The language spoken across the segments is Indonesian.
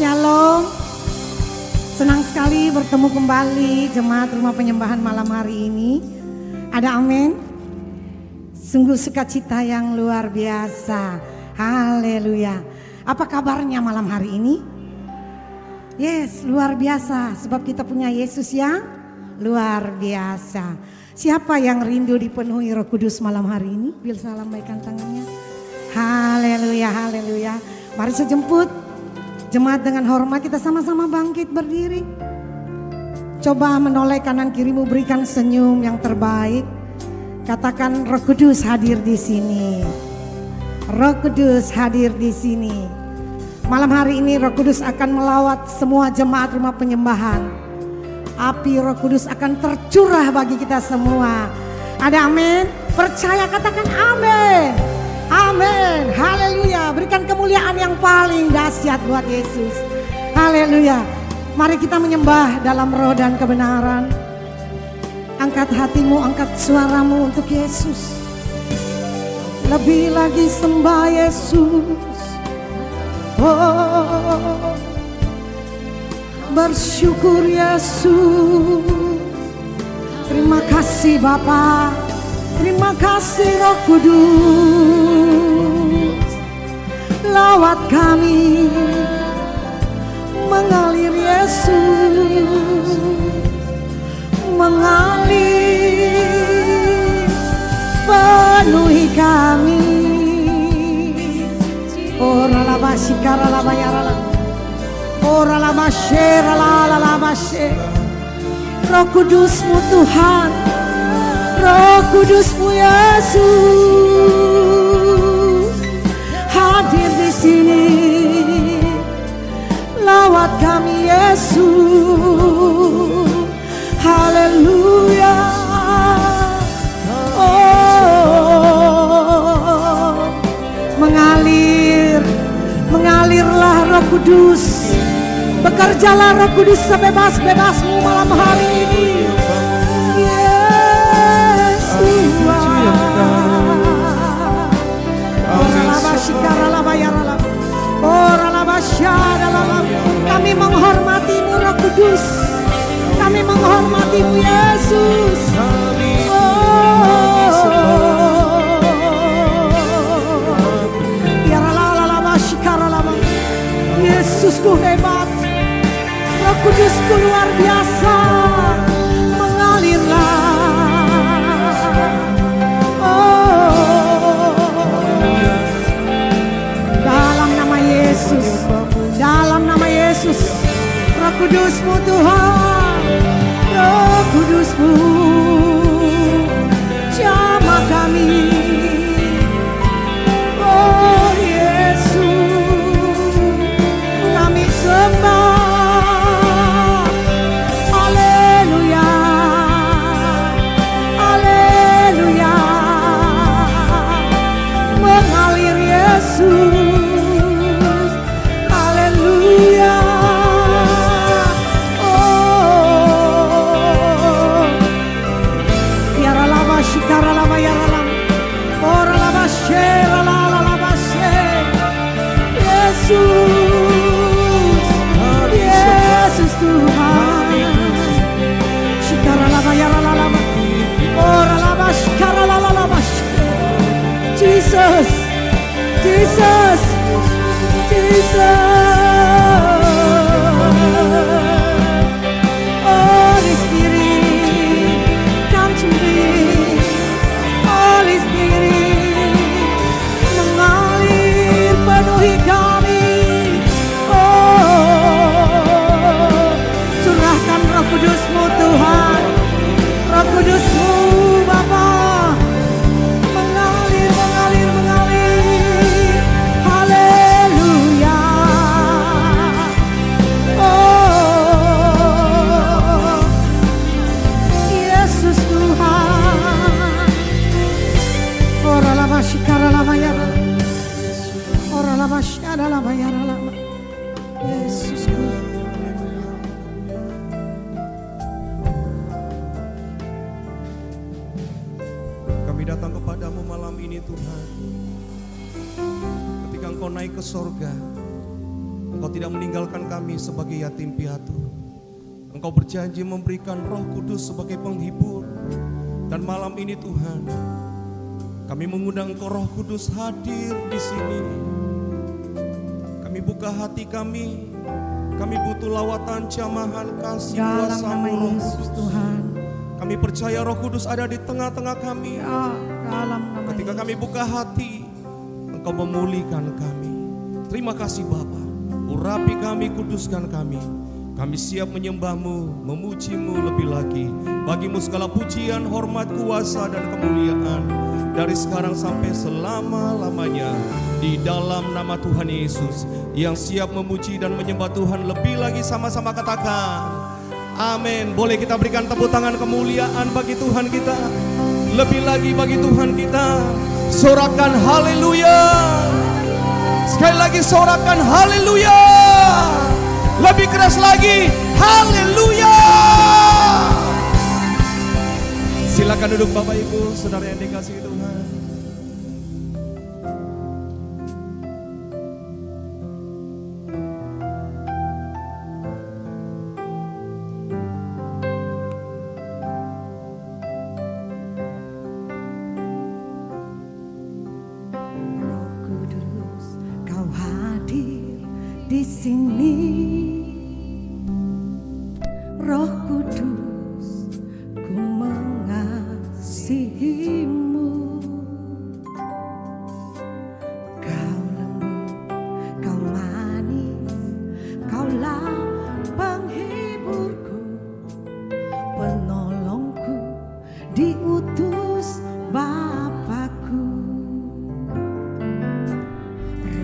Shalom. Senang sekali bertemu kembali jemaat rumah penyembahan malam hari ini. Ada amin. Sungguh sukacita yang luar biasa. Haleluya. Apa kabarnya malam hari ini? Yes, luar biasa. Sebab kita punya Yesus yang luar biasa. Siapa yang rindu dipenuhi Roh Kudus malam hari ini? Bisa lambaikan tangannya. Haleluya, haleluya. Mari saya jemput jemaat dengan hormat, kita sama-sama bangkit berdiri. Coba menoleh kanan kirimu, berikan senyum yang terbaik. Katakan Roh Kudus hadir di sini. Roh Kudus hadir di sini. Malam hari ini Roh Kudus akan melawat semua jemaat rumah penyembahan. Api Roh Kudus akan tercurah bagi kita semua. Ada amin? Percaya, katakan amin. Amin, haleluya. Berikan kemuliaan yang paling dahsyat buat Yesus. Haleluya. Mari kita menyembah dalam roh dan kebenaran. Angkat hatimu, angkat suaramu untuk Yesus. Lebih lagi sembah Yesus. Oh, bersyukur Yesus. Terima kasih Bapa. Terima kasih Roh Kudus, lawat kami, mengalir Yesus, mengalir, penuhi kami. Ora la basikara la bayara, ora la masyera la masye. Roh Kudusmu Tuhan, Roh Kudusmu Yesus hadir di sini, lawat kami Yesus, haleluya. Oh, mengalirlah Roh Kudus, bekerjalah Roh Kudus sebebas-bebasmu malam hari ini. Kami menghormatimu Roh Kudus, kami menghormatimu Yesus. Yesusku hebat, Roh Kudusku luar biasa, mengalirlah. Yesus, dalam nama Yesus, Roh Kudusmu Tuhan, Roh Kudusmu jamah kami. Oh Yesus, kami sembah. Haleluya, haleluya, mengalir Yesus. Yesus Tuhan, Jesus, Jesus, Jesus. Holy Spirit, come to me. Holy Spirit, mengalir penuhi kami. Oh, curahkan Roh Kudusmu Tuhan, Roh Kudusmu Bapa. Yesusku, kami datang kepadamu malam ini Tuhan. Ketika Engkau naik ke sorga, Engkau tidak meninggalkan kami sebagai yatim piatu. Engkau berjanji memberikan Roh Kudus sebagai penghibur. Dan malam ini Tuhan, kami mengundang Engkau Roh Kudus hadir di sini. Kami buka hati kami. Kami butuh lawatan jamahan kasih Dalam nama kuasa-Mu Roh Yesus Kudus. Tuhan. Kami percaya Roh Kudus ada di tengah-tengah kami. Ya, dalam nama Ketika Yesus. kami buka hati, Engkau memulihkan kami. Terima kasih Bapa. Urapi kami, kuduskan kami. Kami siap menyembah-Mu, memuji-Mu lebih lagi. Bagi-Mu segala pujian, hormat, kuasa, dan kemuliaan. Dari sekarang sampai selama-lamanya. Di dalam nama Tuhan Yesus. Yang siap memuji dan menyembah Tuhan lebih lagi, sama-sama katakan amin. Boleh kita berikan tepuk tangan kemuliaan bagi Tuhan kita. Lebih lagi bagi Tuhan kita. Sorakan haleluya. Sekali lagi sorakan haleluya. Lebih keras lagi haleluya. Silakan duduk Bapak Ibu, saudara yang dikasihi Tuhan. Roh Kudus, Kau hadir di sini. Roh Kudus, ku mengasihi-Mu. Kau lembut, Kau manis, Kaulah penghiburku, penolongku, diutus Bapakku.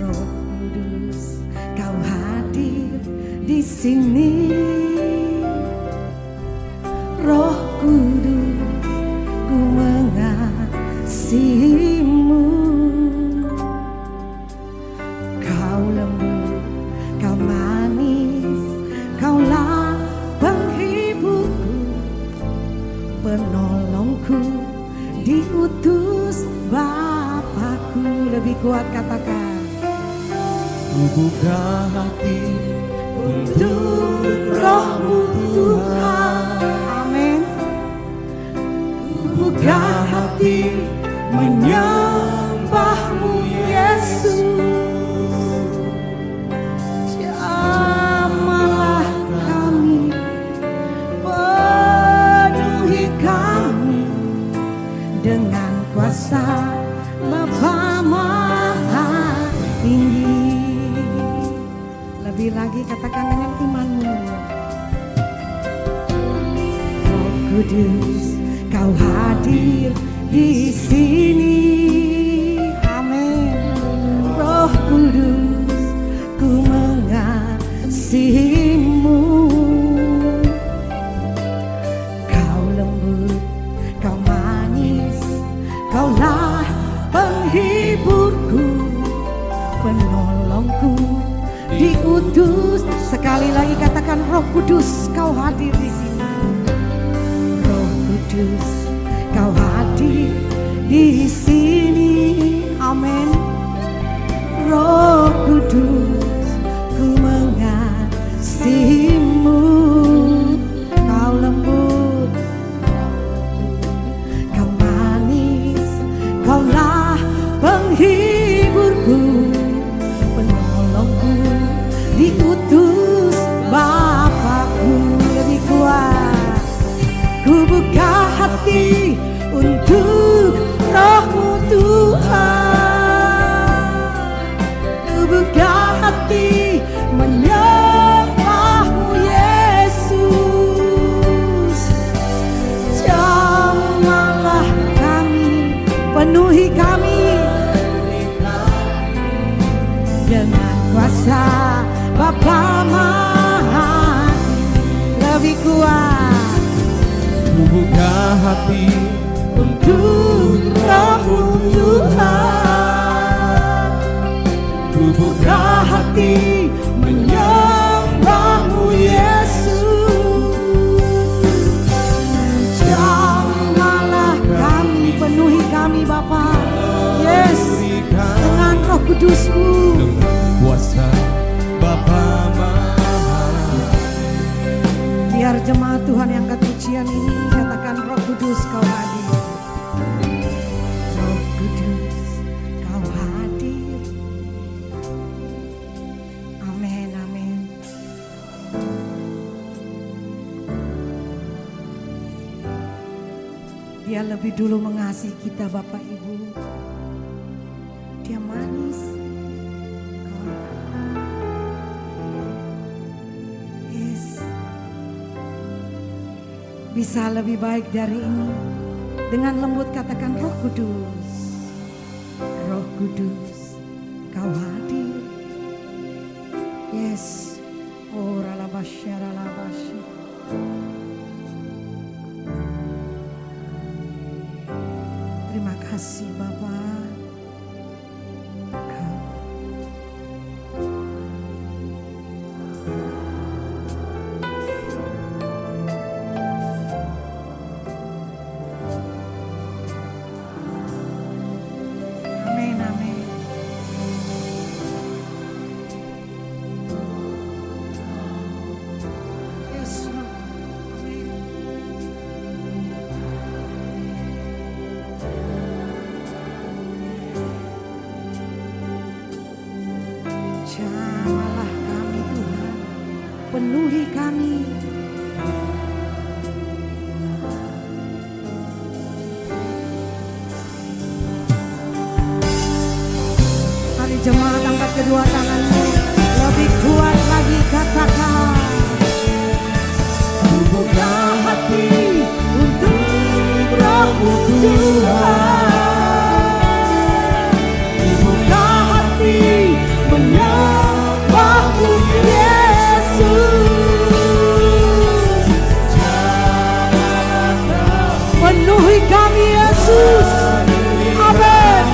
Roh Kudus, Kau hadir di sini. Roh Kudus, ku mengasihi-Mu. Kau lembut, Kau manis, Kaulah penghiburku, penolongku, diutus Bapakku. Lebih kuat katakan. Ku buka hati Untuk Roh-Mu Tuhan. Amin. Buka hati menyembah-Mu Yesus. Jamahlah kami, penuhi kami dengan kuasa Bapa Maha Tinggi. Lebih lagi katakan dengan imanmu. Roh Kudus, Kau hadir di sini. Amin. Roh Kudus, ku mengasihi-Mu. Kau lembut, Kau manis, Kaulah penghiburku, penolongku, diutus. Sekali lagi katakan, Roh Kudus, Kau hadir di sini. Roh Kudus, Kau hadir di sini. Amin. Roh Kudus, ku mengasihi-Mu. Kau lembut, Kau manis, Kaulah penghiburku, penolongku, diutus Bapakku. Lebih kuat. Ku buka hati untuk Roh-Mu Tuhan. Ku buka hati menyembah-Mu Yesus. Jamahlah kami, penuhi kami dengan kuasa Bapa Maha. Lebih kuat. Ku buka hati Untuk Roh-Mu Tuhan. Ku buka hati menyembah-Mu Yesus. Jamahlah kami, penuhi kami Bapa. Yes, dengan Roh Kudus-Mu. kuasa Bapa pujian ini katakan Roh Kudus kau hadir. Roh Kudus kau hadir. Amin, amin. Dia lebih dulu mengasihi kita Bapak Ibu. Dia manis. Yes. Bisa lebih baik dari ini. Dengan lembut katakan Roh Kudus. Roh Kudus kau hadir. Yes. Oh ralabasya ralabasya. Terima kasih Bapak. Amin, amin. Yes, Lord. Amin. Jamalah kami Tuhan, penuhi kami. Mari jemaat angkat kedua tanganmu, lebih kuat lagi katakan. Buka hati untuk Roh-Mu Tuhan. Buka hati menyembah-Mu Yesus. Penuhi kami Yesus. Amin.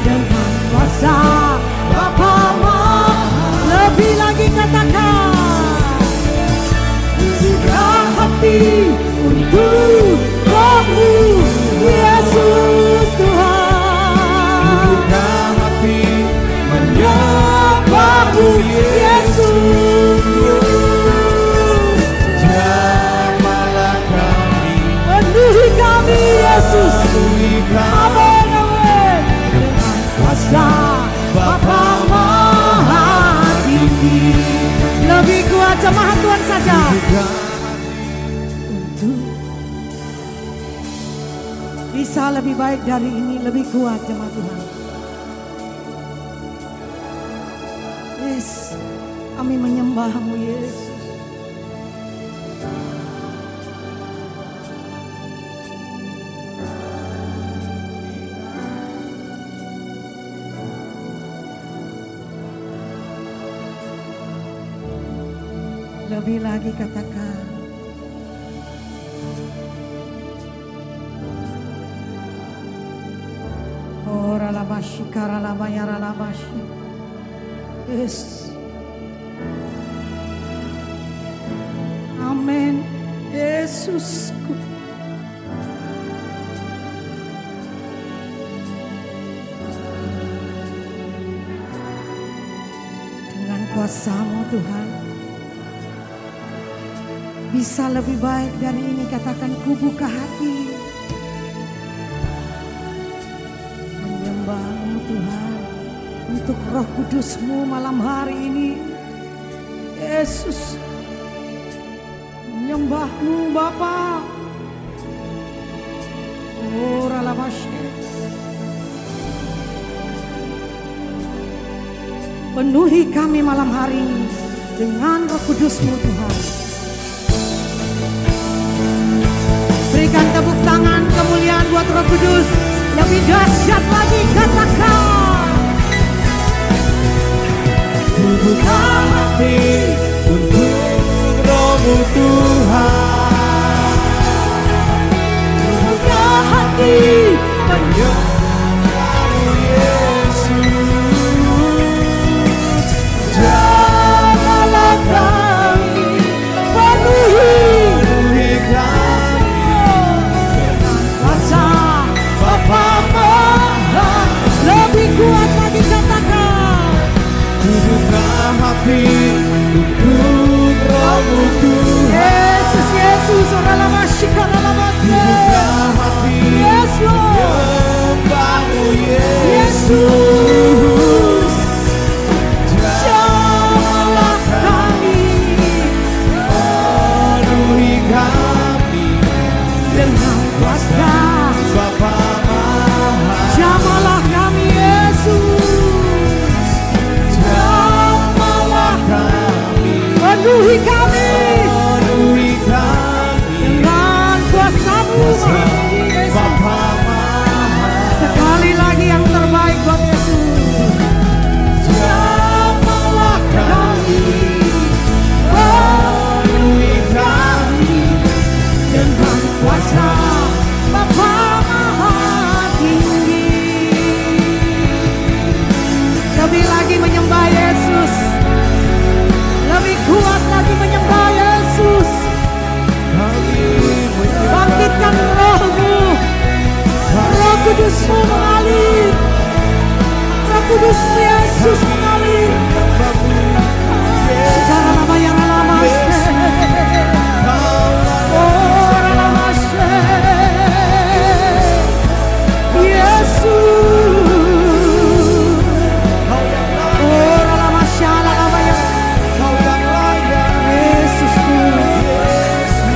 Dengan kuasa Bapa Maha, lebih lagi katakan. Buka hati untuk Roh-Mu Yesus Tuhan. Buka hati menyembah-Mu Yesus. Jamalah kami, penuhi kami Yesus. Amin, amin. Dengan kuasa Bapa Maha Tinggi. Lebih kuat jemaat Tuhan saja. Untuk Bisa lebih baik dari ini, lebih kuat jemaat Tuhan. Yes, kami menyembah-Mu Yesus. Lebih lagi katakan. Oh ralabashi karalabaya ralabashi. Yes. Amin. Yesusku. Dengan kuasa-Mu Tuhan, bisa lebih baik dari ini, katakan ku buka hati menyembah-Mu Tuhan, untuk Roh Kudus-Mu malam hari ini. Yesus, menyembah-Mu Bapa. Oh ralabashi. Penuhi kami malam hari ini dengan Roh Kudus-Mu Tuhan. Berikan tepuk tangan kemuliaan buat Roh Kudus. Lebih dahsyat lagi katakan. buka hati untuk Roh-Mu Tuhan. Buka hati menyembah-Mu Yesus. Jamalah kami, penuhi kami dengan kuasa Bapa Maha. Lebih kuat lagi katakan. Buka hati untuk Roh-Mu Tuhan. Yesus, Yesus, jamahlah kami, penuhi kami dengan kuasa Bapa Maha. Jamahlah kami Yesus, jamahlah kami, penuhi kami dengan kuasa-Mu Bapa Maha. Sekali lagi yang terbaik buat Yesus. Jamahlah kami, penuhi kami dengan kuasa Bapa Maha Tinggi. Lebih lagi menyembah Yesus, lebih kuat lagi menyembah Yesus. Bangkitkan roh-Mu, Roh Kudus-Mu mengalir, Roh Kudus-Mu Yesus mengalir. Secara lama yang lama, oh lama Yesus, oh lama syala lama yang Yesusku,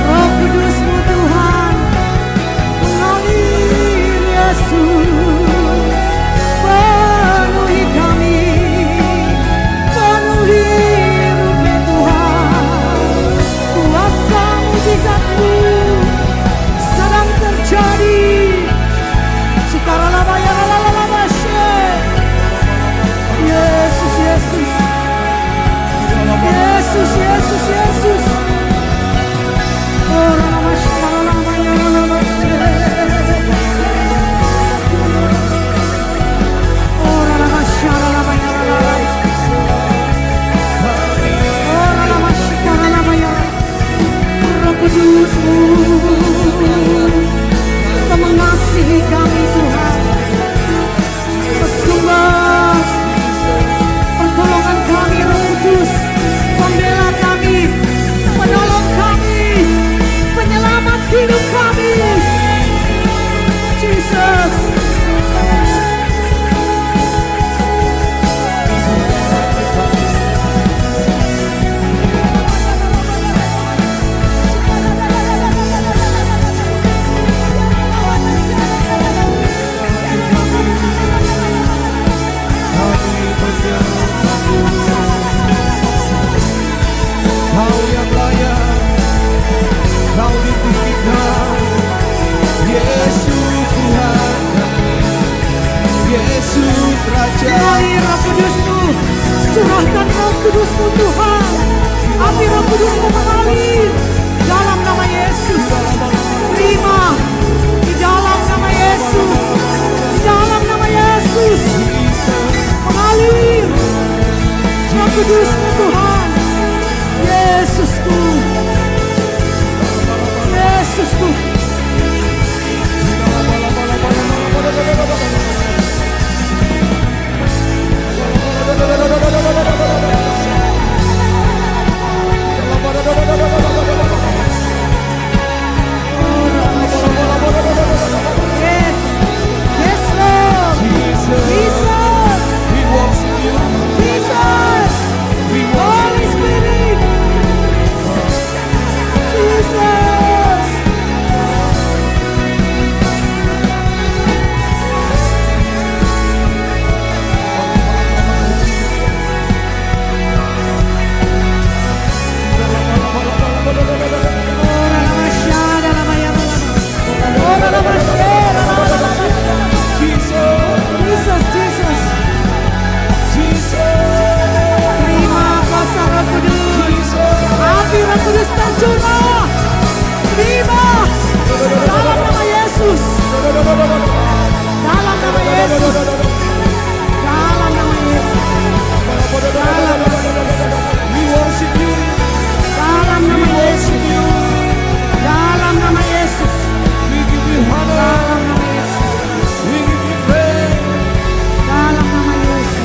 Roh Kudus-Mu Tuhan mengalir Yesus. Penuhi kami, penuhi rupi Tuhan. Kuasa mujizat-Mu sedang terjadi. Sekarang lama ya lama Yesus, Yesus, Yesus, Yesus, Yesus. Oh lama sekarang lama ya lama oh lama sekarang lama ya oh lama sekarang lama ya. Roh Kudus-Mu Kau mengasihi kami Tuhan, bersumber pertolongan kami Roh Kudus, pembela kami, penolong kami, penyelamat hidup kami. Jesus. Kau yang layak, Kau ditinggikan, Yesus Tuhan kami, Yesus Raja. Mengalir Roh Kudus-Mu, curahkan Roh Kudus-Mu Tuhan. Api Roh Kudus-Mu mengalir dalam nama Yesus. Terima di dalam nama Yesus, di dalam nama Yesus. Mengalir Roh Kudus-Mu Tuhan. Yesusku, Yesusku. Yes, yes Lord. Jesus, We worship You, Jesus, we worship Holy Spirit, Jesus. Jesus, Jesus. Terima kuasa Roh Kudus. Api Roh Kudus tercurah. Terima dalam nama Yesus. Dalam nama Yesus. Dalam nama Yesus. Dalam We worship You, dalam nama Yesus. Dalam nama Yesus. we give You honor, Dalam nama Yesus. we give You praise. Dalam nama Yesus.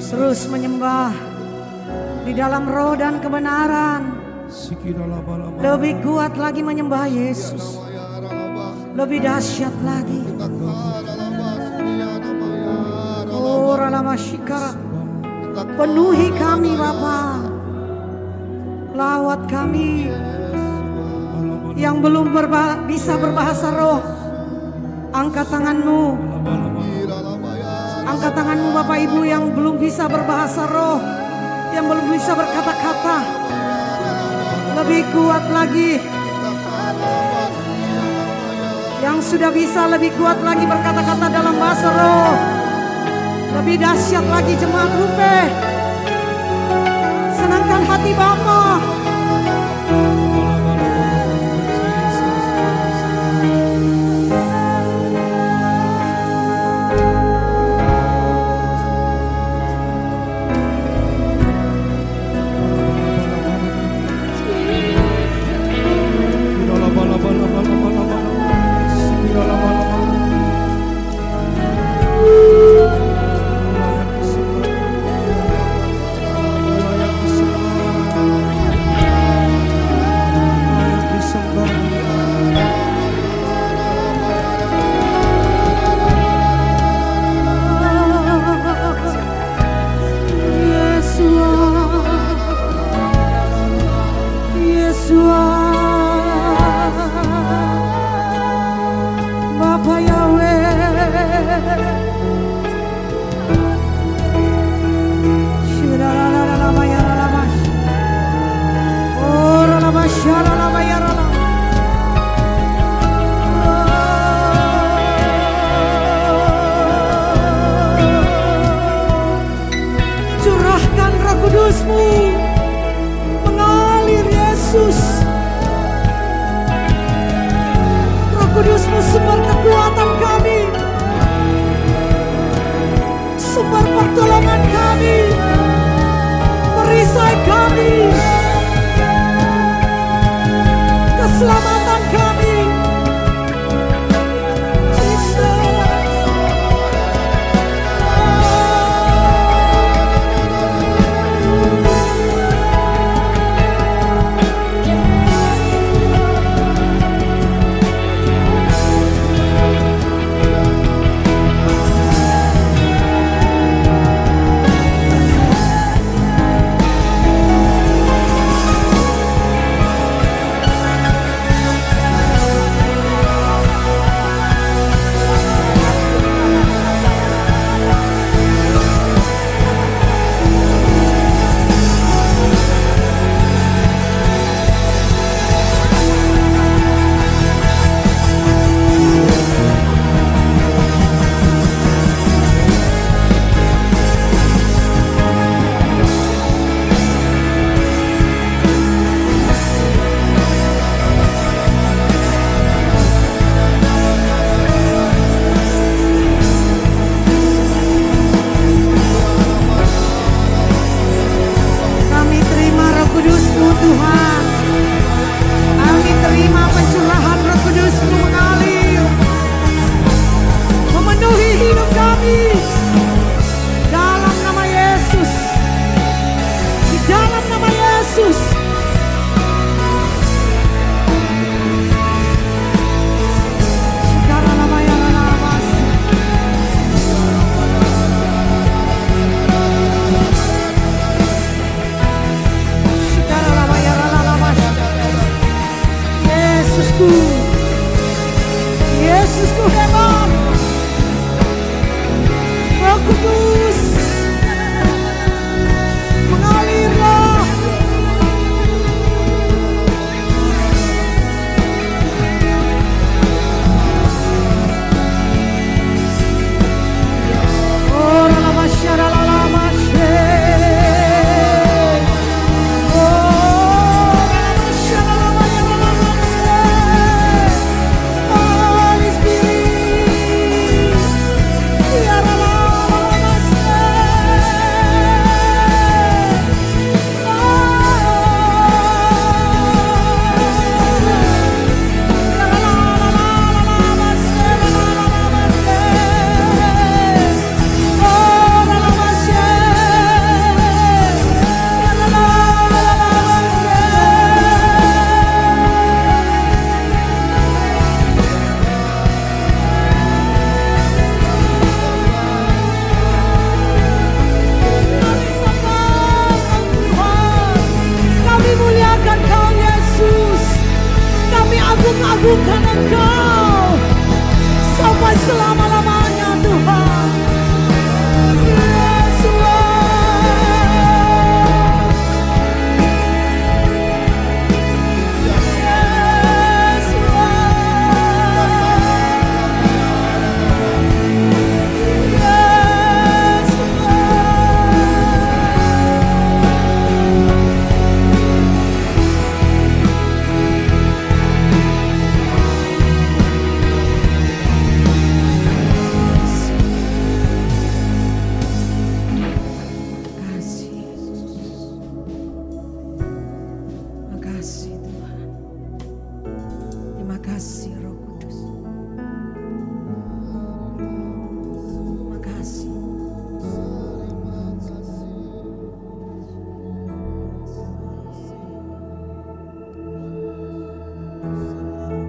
Terus menyembah di dalam roh dan kebenaran. Lebih kuat lagi menyembah Yesus. Lebih dahsyat lagi. Oh, penuhi kami Bapa. Lawat kami yang belum bisa berbahasa roh. Angkat tanganmu. Angkat tanganmu Bapak Ibu yang belum bisa berbahasa roh, yang belum bisa berkata-kata. Lebih kuat lagi. Yang sudah bisa lebih kuat lagi berkata-kata dalam bahasa roh. Lebih dahsyat lagi jemaat Rupe. Senangkan hati Bapa. Curahkan Roh Kudus-Mu mengalir Yesus. Roh Kudus-Mu sumber kekuatan kami, sumber pertolongan kami, perisai kami, keselamatan kami. Tuhan, kami terima pencurahan Roh Kudus-Mu mengalir, memenuhi hidup kami. Dalam nama Yesus, di dalam nama Yesus. Shikara Engkau sampai selama-lamanya Tuhan. Yes, Lord. Yes, Lord. Yes, Makasih Yesus. Makasih Tuhan. Terima kasih Roh Kudus. Makasih.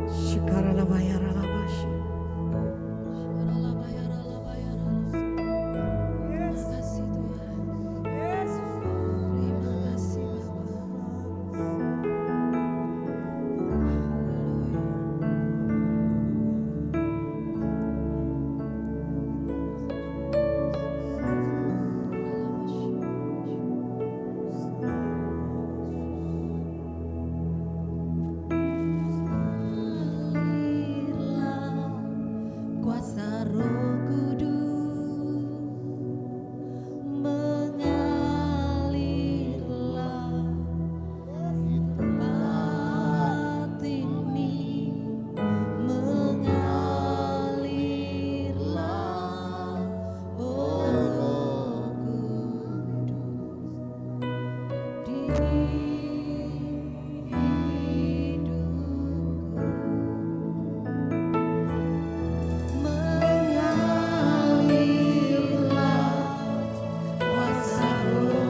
Syukurlah bayarlah basya. Makasih Tuhan. Terima kasih Bapa. Alirlah kuasa Roh Kudus, mengalirlah tempat ini, mengalirlah oh Roh Kudus di hidupku, mengalirlah kuasa Roh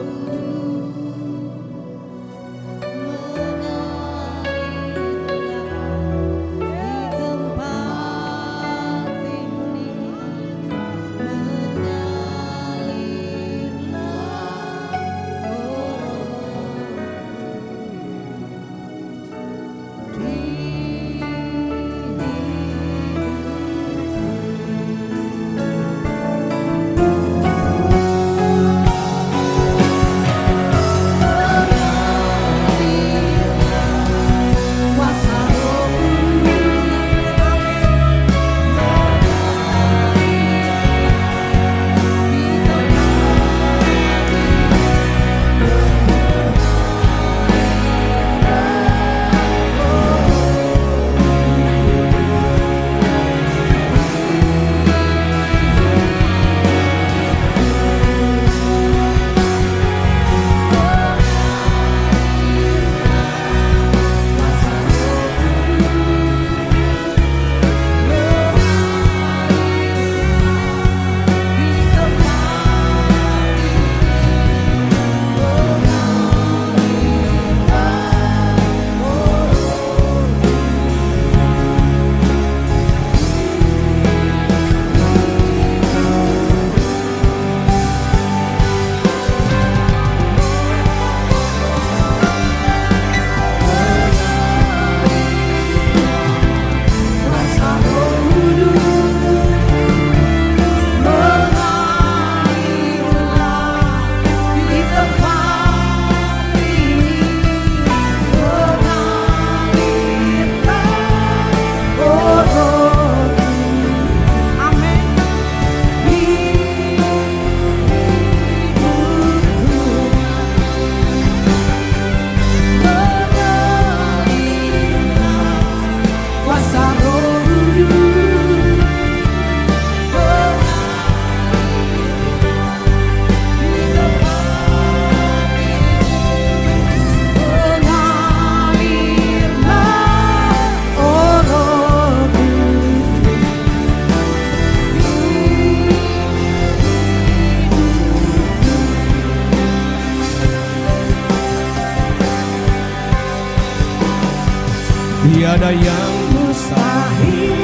Tiada yang mustahil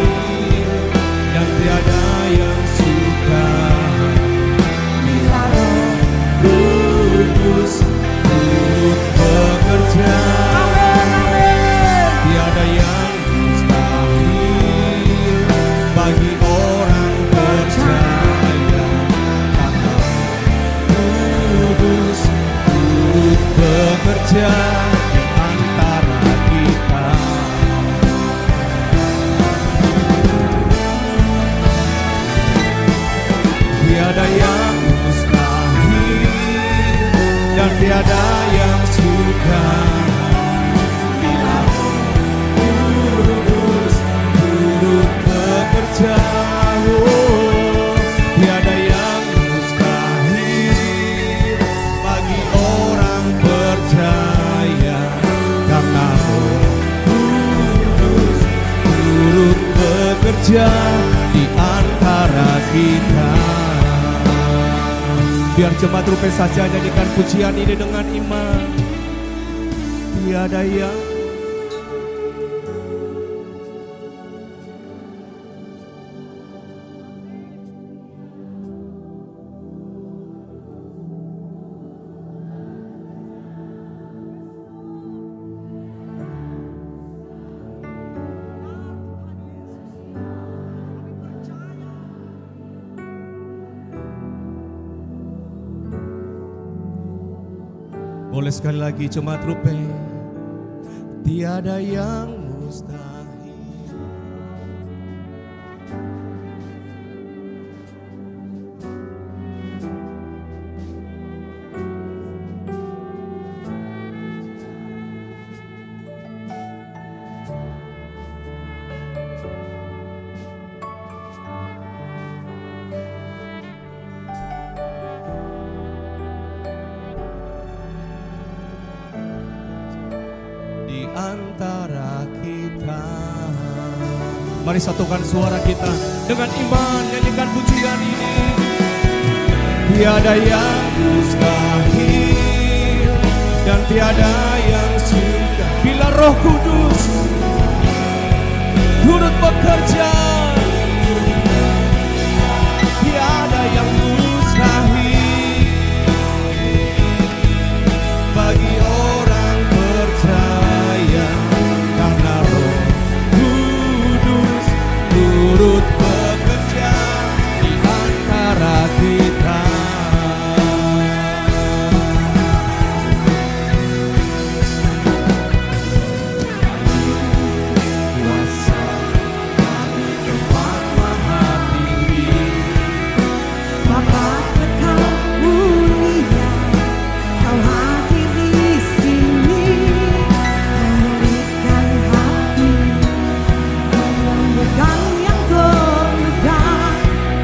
dan tiada yang sukar bila Roh Kudus turut bekerja. Tiada yang mustahil bekerja di antara kita. Tiada yang mustahil dan tiada yang sukar. Bila Kudus turut bekerja, oh, tiada yang mustahil bagi orang percaya. Karena Roh Kudus turut bekerja di antara kita. Biar jemaat Rupe saja nyanyikan pujian ini dengan iman. Tiada yang boleh sekali lagi jemaat Rupe. Tiada yang mustahil. Di antara kita. Mari satukan suara kita dengan iman, nyanyikan pujian ini. Tiada yang mustahil dan tiada yang sukar bila Roh Kudus turut bekerja. Tiada yang mustahil bagi orang percaya. Karena Roh Kudus turut bekerja di antara kita. Kuasa di tempat maha tinggi, Bapa kekal mulia, Kau hadir di sini, memulihkan hati, melembutkan yang terluka,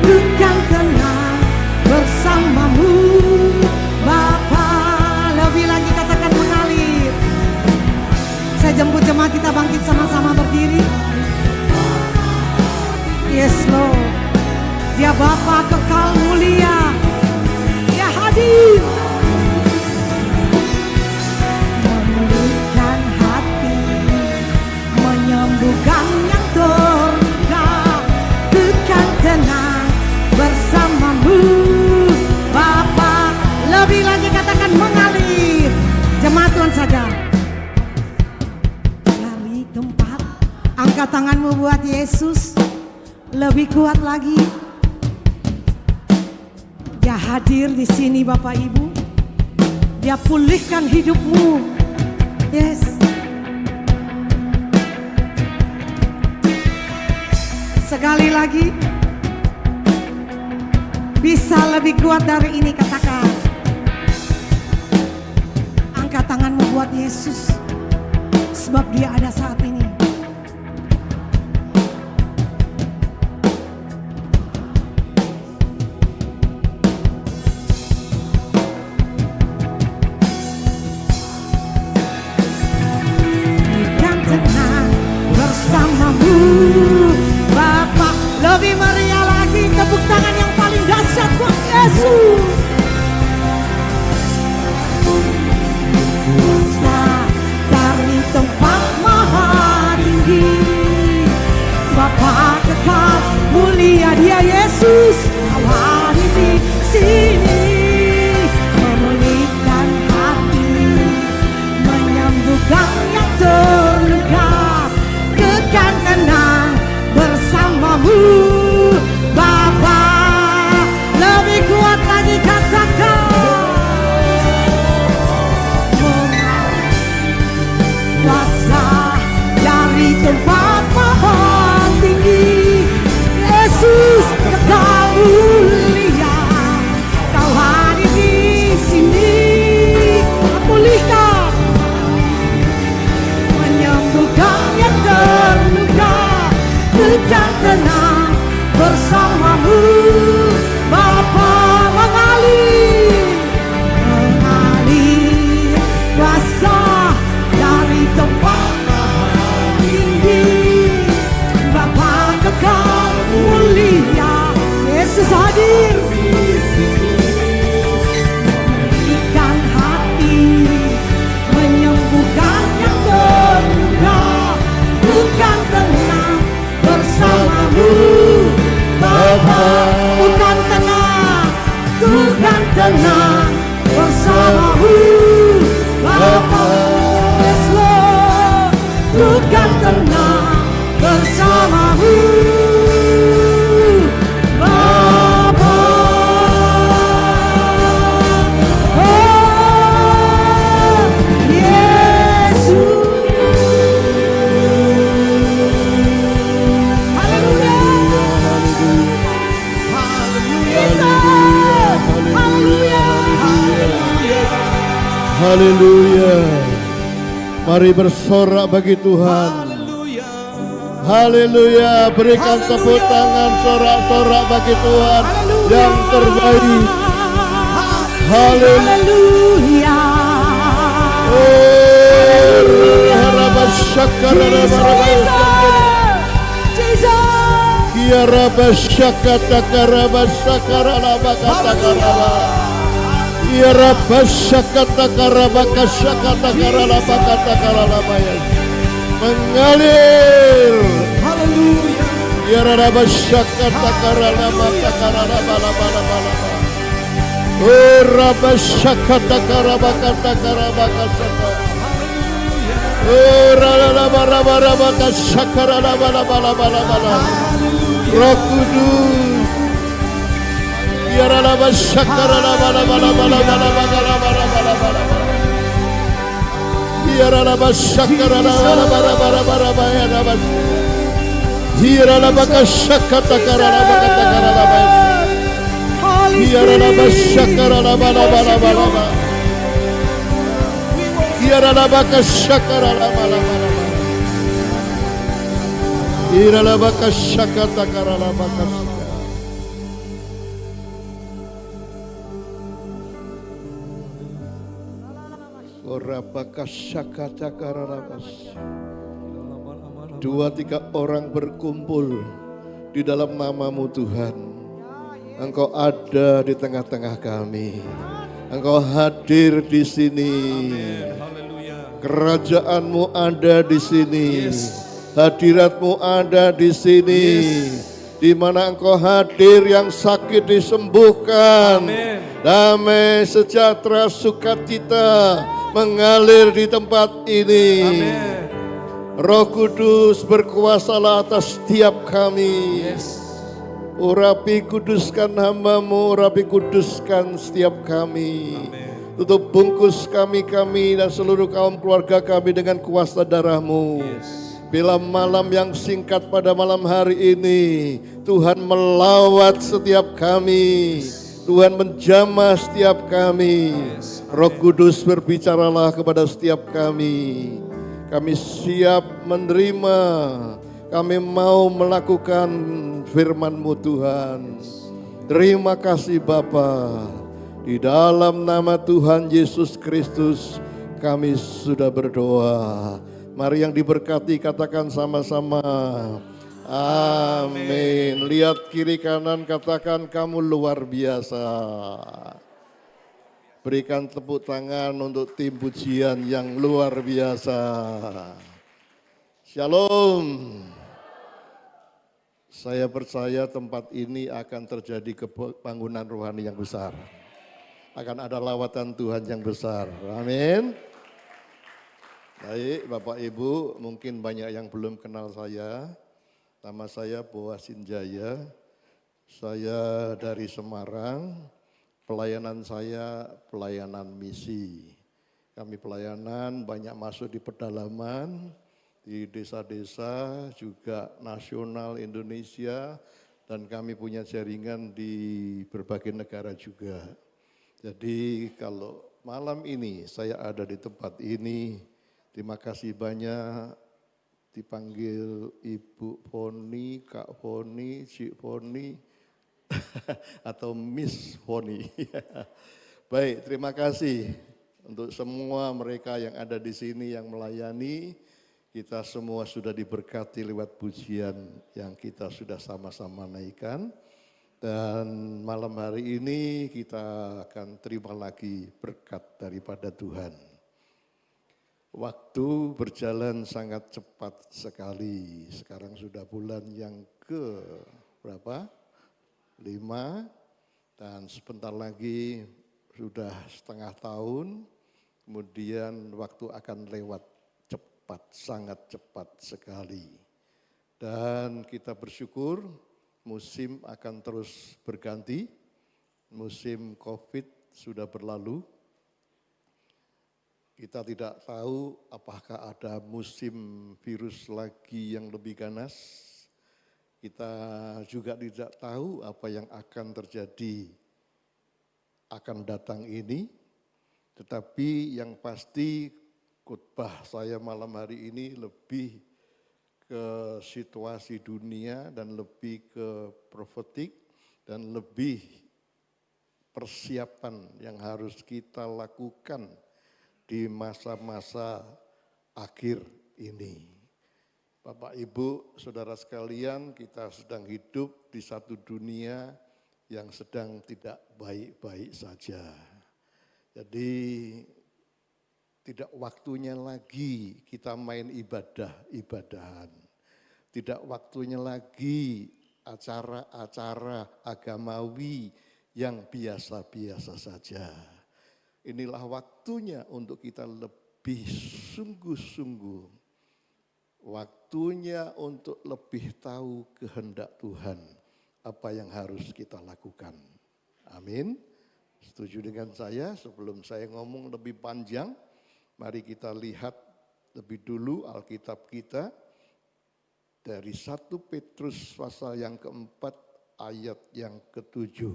berikan tenang bersamamu. Bapa, lebih lagi katakan mengalir. Saya jemput jemaat kita bangkit sama-sama berdiri. Yes Lord, Dia Bapa kekal mulia, Dia hadir, memulihkan hati, menyembuhkan yang terluka, berikan tenang bersamamu. Bapa, lebih lagi katakan mengalir. Jemaat Tuhan saja. Dari tempat, angkat tanganmu buat Yesus. Lebih kuat lagi. Dia hadir di sini Bapak Ibu. Dia pulihkan hidupmu. Yes. Sekali lagi. Bisa lebih kuat dari ini, katakan. Angkat tanganmu buat Yesus. Sebab Dia ada saat ini. Bersamamu Bapak, lebih meriah lagi, tepuk tangan yang paling dahsyat buat Yesus. Kuasa dari tempat maha Haleluya. Mari bersorak bagi Tuhan. Haleluya. Haleluya. Berikan tepuk tangan sorak-sorak bagi Tuhan yang terbaik. Haleluya. Haleluya. Mengalir. Haleluya. Roh Kudus. Dua tiga orang berkumpul di dalam nama-Mu Tuhan. Engkau ada di tengah-tengah kami. Engkau hadir di sini. Haleluya. Kerajaan-Mu ada di sini. Hadirat-Mu ada di sini. Di mana Engkau hadir, yang sakit disembuhkan. Amin. Damai, sejahtera, sukacita mengalir di tempat ini. Amin. Roh Kudus berkuasalah atas setiap kami. Urapi kuduskan hamba-Mu, urapi kuduskan setiap kami. Amin. Tutup bungkus kami dan seluruh kaum keluarga kami dengan kuasa darah-Mu. Bila malam yang singkat pada malam hari ini, Tuhan melawat setiap kami. Tuhan menjamah setiap kami. Roh Kudus berbicaralah kepada setiap kami. Kami siap menerima. Kami mau melakukan firman-Mu Tuhan. Terima kasih Bapa. Di dalam nama Tuhan Yesus Kristus kami sudah berdoa. Mari yang diberkati katakan sama-sama. Amin. Lihat kiri kanan, katakan kamu luar biasa. Berikan tepuk tangan untuk tim pujian yang luar biasa. Shalom. Saya percaya tempat ini akan terjadi kebangunan rohani yang besar. Akan ada lawatan Tuhan yang besar. Amin. Baik, Bapak Ibu, mungkin banyak yang belum kenal saya. Nama saya Boas Sinjaya. Saya dari Semarang. Pelayanan saya pelayanan misi. Kami pelayanan banyak masuk di pedalaman, di desa-desa, juga nasional Indonesia, dan kami punya jaringan di berbagai negara juga. Jadi kalau malam ini saya ada di tempat ini, terima kasih banyak dipanggil Ibu Foni, Kak Foni, Cik Foni, atau Miss Foni. Baik, terima kasih untuk semua mereka yang ada di sini yang melayani. Kita semua sudah diberkati lewat pujian yang kita sudah sama-sama naikkan. Dan malam hari ini kita akan terima lagi berkat daripada Tuhan. Waktu berjalan sangat cepat sekali. Sekarang sudah bulan yang ke berapa? 5, dan sebentar lagi sudah setengah tahun, kemudian waktu akan lewat cepat, sangat cepat sekali. Dan kita bersyukur musim akan terus berganti, musim COVID sudah berlalu. Kita tidak tahu apakah ada musim virus lagi yang lebih ganas. Kita juga tidak tahu apa yang akan terjadi, akan datang ini. Tetapi yang pasti khotbah saya malam hari ini lebih ke situasi dunia dan lebih ke profetik dan lebih persiapan yang harus kita lakukan di masa-masa akhir ini. Bapak, Ibu, saudara sekalian, kita sedang hidup di satu dunia yang sedang tidak baik-baik saja. Jadi tidak waktunya lagi kita main ibadah-ibadahan. Tidak waktunya lagi acara-acara agamawi yang biasa-biasa saja. Inilah waktunya untuk kita lebih sungguh-sungguh. Waktunya untuk lebih tahu kehendak Tuhan, apa yang harus kita lakukan. Amin. Setuju dengan saya? Sebelum saya ngomong lebih panjang, mari kita lihat lebih dulu Alkitab kita dari 1 Petrus pasal yang keempat ayat yang ke-7.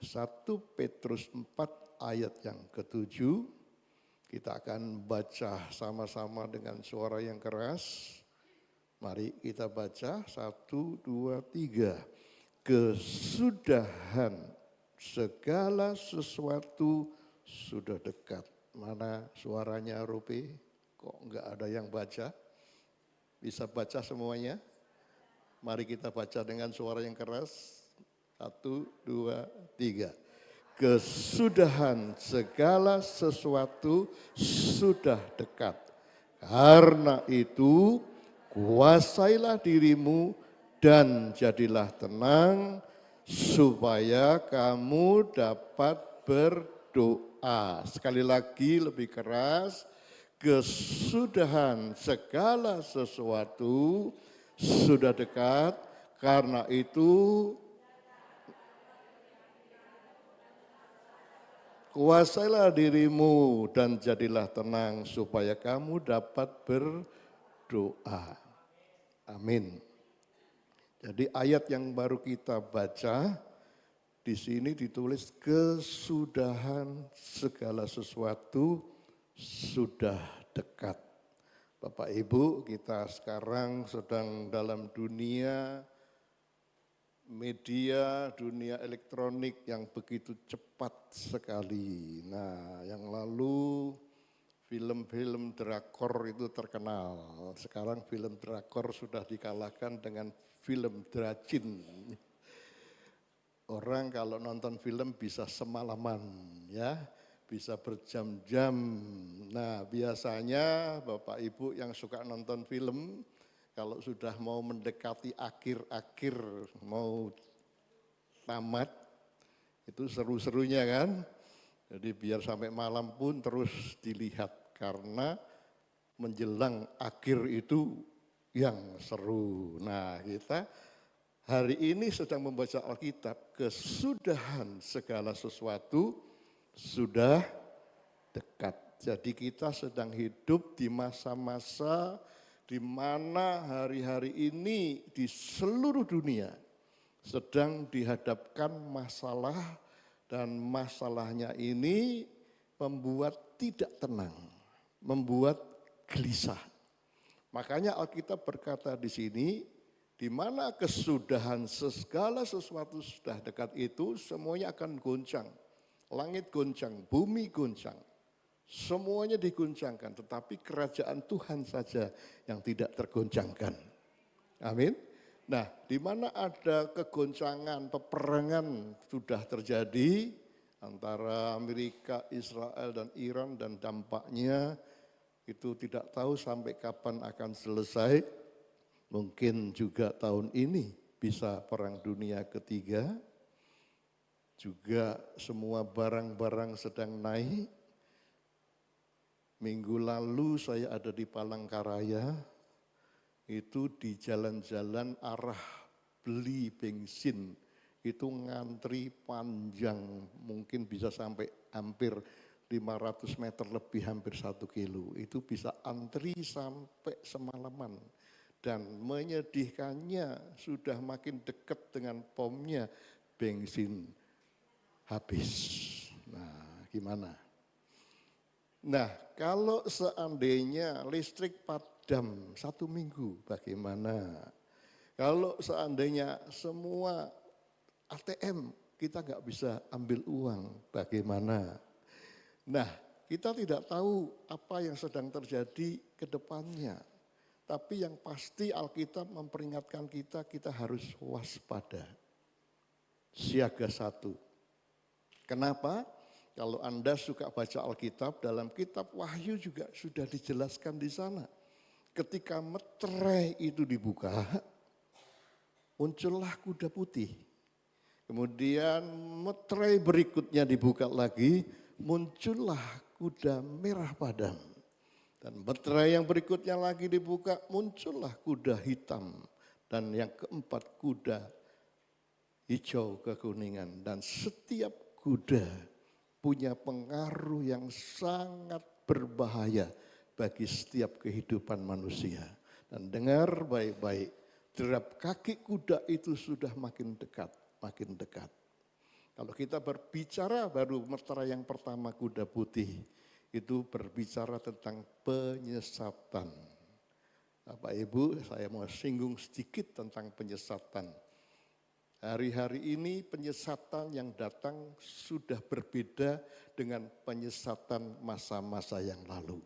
1 Petrus 4 ayat yang ke-7. Kita akan baca sama-sama dengan suara yang keras. Mari kita baca 1, 2, 3. Kesudahan segala sesuatu sudah dekat. Mana suaranya Rupi? Kok enggak ada yang baca? Bisa baca semuanya? Mari kita baca dengan suara yang keras. 1, 2, 3. Kesudahan segala sesuatu sudah dekat. Karena itu kuasailah dirimu dan jadilah tenang supaya kamu dapat berdoa. Sekali lagi lebih keras. Kesudahan segala sesuatu sudah dekat. Karena itu kuasailah dirimu dan jadilah tenang supaya kamu dapat berdoa. Amin. Jadi ayat yang baru kita baca di sini ditulis kesudahan segala sesuatu sudah dekat. Bapak Ibu, kita sekarang sedang dalam dunia media, dunia elektronik yang begitu cepat sekali. Nah, yang lalu film-film drakor itu terkenal. Sekarang film drakor sudah dikalahkan dengan film dracin. Orang kalau nonton film bisa semalaman, ya, bisa berjam-jam. Nah, biasanya Bapak Ibu yang suka nonton film, kalau sudah mau mendekati akhir-akhir, mau tamat, itu seru-serunya kan. Jadi biar sampai malam pun terus dilihat, karena menjelang akhir itu yang seru. Nah, kita hari ini sedang membaca Alkitab, kesudahan segala sesuatu sudah dekat. Jadi kita sedang hidup di masa-masa di mana hari-hari ini di seluruh dunia sedang dihadapkan masalah, dan masalahnya ini membuat tidak tenang, membuat gelisah. Makanya Alkitab berkata di sini, di mana kesudahan segala sesuatu sudah dekat itu, semuanya akan goncang. Langit goncang, bumi goncang. Semuanya diguncangkan, tetapi kerajaan Tuhan saja yang tidak tergoncangkan. Amin. Nah, di mana ada kegoncangan, peperangan sudah terjadi antara Amerika, Israel, dan Iran, dan dampaknya itu tidak tahu sampai kapan akan selesai. Mungkin juga tahun ini bisa perang dunia ketiga. Juga semua barang-barang sedang naik. Minggu lalu saya ada di Palangkaraya, itu di jalan-jalan arah beli bensin, itu ngantri panjang, mungkin bisa sampai hampir 500 meter lebih, hampir 1 kilo. Itu bisa antri sampai semalaman. Dan menyedihkannya sudah makin dekat dengan pomnya, bensin habis. Nah, gimana? Nah, kalau seandainya listrik padam 1 minggu, bagaimana? Kalau seandainya semua ATM kita nggak bisa ambil uang, bagaimana? Nah, kita tidak tahu apa yang sedang terjadi ke depannya. Tapi yang pasti Alkitab memperingatkan kita, kita harus waspada. Siaga 1. Kenapa? Kalau Anda suka baca Alkitab, dalam kitab Wahyu juga sudah dijelaskan di sana. Ketika meterai itu dibuka, muncullah kuda putih. Kemudian meterai berikutnya dibuka lagi, muncullah kuda merah padam. Dan meterai yang berikutnya lagi dibuka, muncullah kuda hitam. Dan yang keempat kuda hijau kekuningan. Dan setiap kuda punya pengaruh yang sangat berbahaya bagi setiap kehidupan manusia. Dan dengar baik-baik, derap kaki kuda itu sudah makin dekat, makin dekat. Kalau kita berbicara baru meterai yang pertama kuda putih, itu berbicara tentang penyesatan. Bapak Ibu, saya mau singgung sedikit tentang penyesatan. Hari-hari ini penyesatan yang datang sudah berbeda dengan penyesatan masa-masa yang lalu.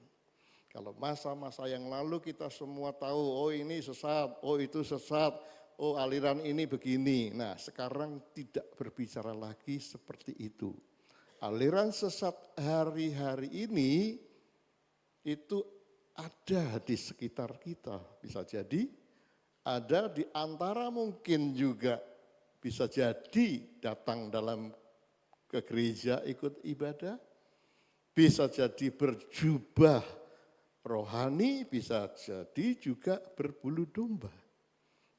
Kalau masa-masa yang lalu kita semua tahu, oh ini sesat, oh itu sesat, oh aliran ini begini. Nah, sekarang tidak berbicara lagi seperti itu. Aliran sesat hari-hari ini itu ada di sekitar kita. Bisa jadi ada di antara mungkin juga bisa jadi datang dalam ke gereja ikut ibadah. Bisa jadi berjubah rohani, bisa jadi juga berbulu domba.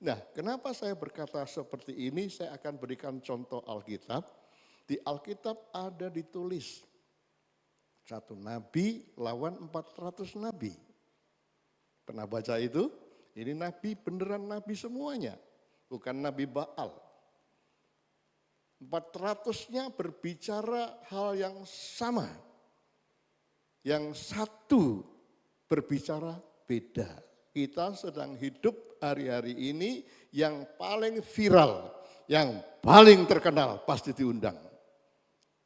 Nah, kenapa saya berkata seperti ini? Saya akan berikan contoh Alkitab. Di Alkitab ada ditulis 1 nabi lawan 400 nabi. Pernah baca itu? Ini nabi beneran nabi semuanya, bukan nabi Baal. 400-nya berbicara hal yang sama. Yang satu berbicara beda. Kita sedang hidup hari-hari ini yang paling viral, yang paling terkenal pasti diundang.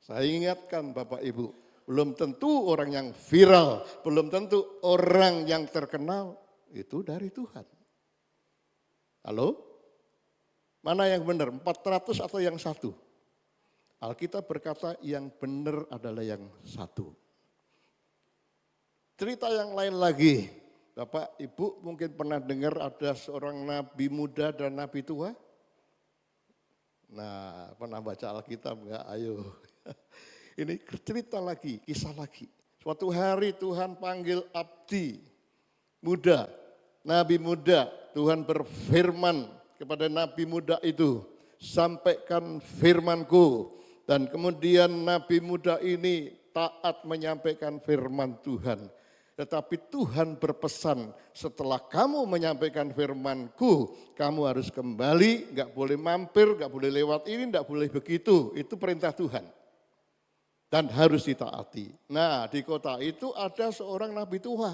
Saya ingatkan Bapak Ibu, belum tentu orang yang viral, belum tentu orang yang terkenal itu dari Tuhan. Halo? Mana yang benar, 400 atau yang satu? Alkitab berkata yang benar adalah yang satu. Cerita yang lain lagi, Bapak Ibu mungkin pernah dengar ada seorang nabi muda dan nabi tua? Nah, pernah baca Alkitab enggak? Ayo. Ini cerita lagi, kisah lagi. Suatu hari Tuhan panggil abdi muda, nabi muda. Tuhan berfirman kepada nabi muda itu, sampaikan firmanku. Dan kemudian nabi muda ini taat menyampaikan firman Tuhan. Tetapi Tuhan berpesan, setelah kamu menyampaikan firmanku, kamu harus kembali, enggak boleh mampir, enggak boleh lewat ini, enggak boleh begitu. Itu perintah Tuhan. Dan harus ditaati. Nah, di kota itu ada seorang nabi tua.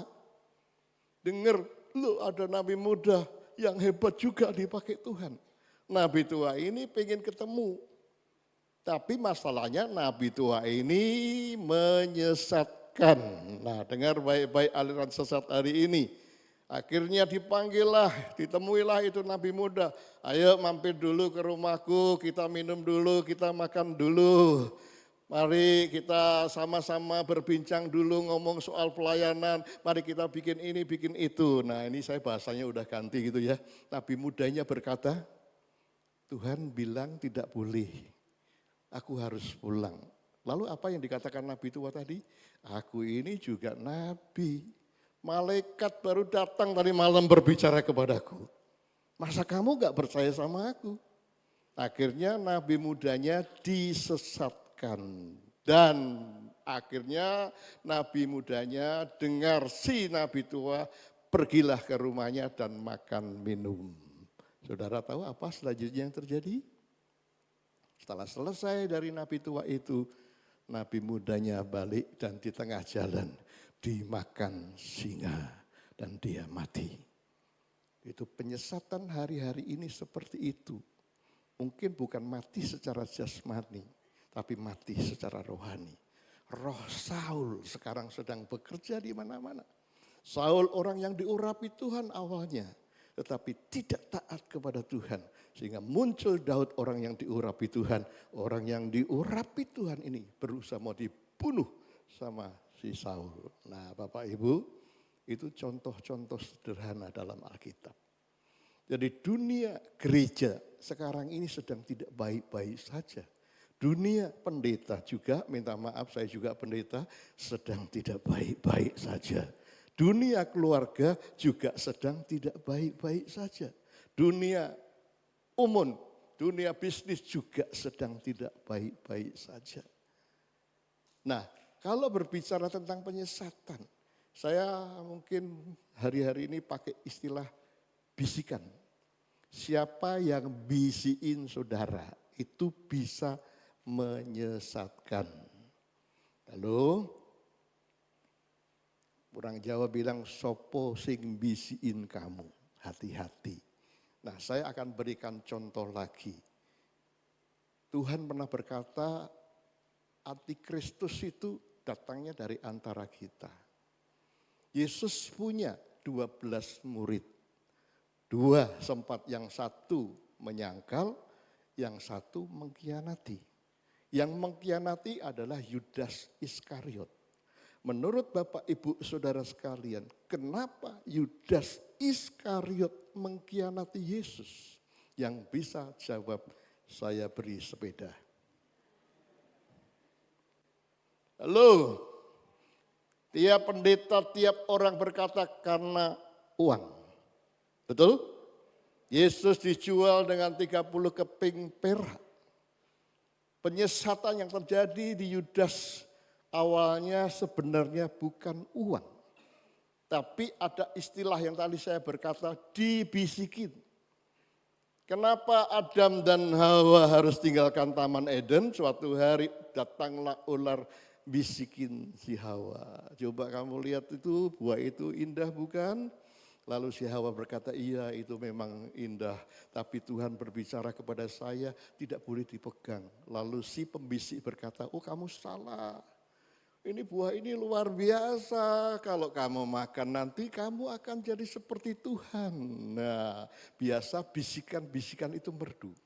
Dengar, lu ada nabi muda yang hebat juga dipakai Tuhan. Nabi tua ini pengen ketemu. Tapi masalahnya nabi tua ini menyesatkan. Nah, dengar baik-baik aliran sesat hari ini. Akhirnya dipanggillah, ditemuilah itu nabi muda. Ayo mampir dulu ke rumahku, kita minum dulu, kita makan dulu. Mari kita sama-sama berbincang dulu ngomong soal pelayanan. Mari kita bikin ini, bikin itu. Nah, ini saya bahasanya udah ganti gitu ya. Nabi mudanya berkata, Tuhan bilang tidak boleh. Aku harus pulang. Lalu apa yang dikatakan nabi tua tadi? Aku ini juga nabi. Malaikat baru datang tadi malam berbicara kepadaku. Masa kamu gak percaya sama aku? Akhirnya nabi mudanya disesatkan. Dan akhirnya nabi mudanya dengar si nabi tua, pergilah ke rumahnya dan makan minum. Saudara tahu apa selanjutnya yang terjadi? Setelah selesai dari nabi tua itu, nabi mudanya balik dan di tengah jalan dimakan singa dan dia mati. Itu penyesatan hari-hari ini seperti itu. Mungkin bukan mati secara jasmani, tapi mati secara rohani. Roh Saul sekarang sedang bekerja di mana-mana. Saul orang yang diurapi Tuhan awalnya, tetapi tidak taat kepada Tuhan. Sehingga muncul Daud orang yang diurapi Tuhan. Orang yang diurapi Tuhan ini berusaha mau dibunuh sama si Saul. Nah Bapak Ibu, itu contoh-contoh sederhana dalam Alkitab. Jadi dunia gereja sekarang ini sedang tidak baik-baik saja. Dunia pendeta juga, minta maaf saya juga pendeta, sedang tidak baik-baik saja. Dunia keluarga juga sedang tidak baik-baik saja. Dunia umum, dunia bisnis juga sedang tidak baik-baik saja. Nah, kalau berbicara tentang penyesatan, saya mungkin hari-hari ini pakai istilah bisikan. Siapa yang bisiin saudara itu bisa menyesatkan. Lalu orang Jawa bilang sopo sing bisiin kamu, hati-hati. Nah saya akan berikan contoh lagi. Tuhan pernah berkata antikristus itu datangnya dari antara kita. Yesus punya 12 murid. 2 sempat yang satu menyangkal, yang satu mengkhianati. Yang mengkhianati adalah Yudas Iskariot. Menurut Bapak Ibu Saudara sekalian, kenapa Yudas Iskariot mengkhianati Yesus? Yang bisa jawab, saya beri sepeda. Halo, tiap pendeta, tiap orang berkata karena uang. Betul? Yesus dijual dengan 30 keping perak. Penyesatan yang terjadi di Yudas awalnya sebenarnya bukan uang. Tapi ada istilah yang tadi saya berkata, dibisikin. Kenapa Adam dan Hawa harus tinggalkan Taman Eden? Suatu hari datanglah ular bisikin si Hawa. Coba kamu lihat itu, buah itu indah bukan? Lalu si Hawa berkata, iya itu memang indah. Tapi Tuhan berbicara kepada saya, tidak boleh dipegang. Lalu si pembisik berkata, oh kamu salah. Ini buah ini luar biasa. Kalau kamu makan nanti kamu akan jadi seperti Tuhan. Nah biasa bisikan-bisikan itu merdu.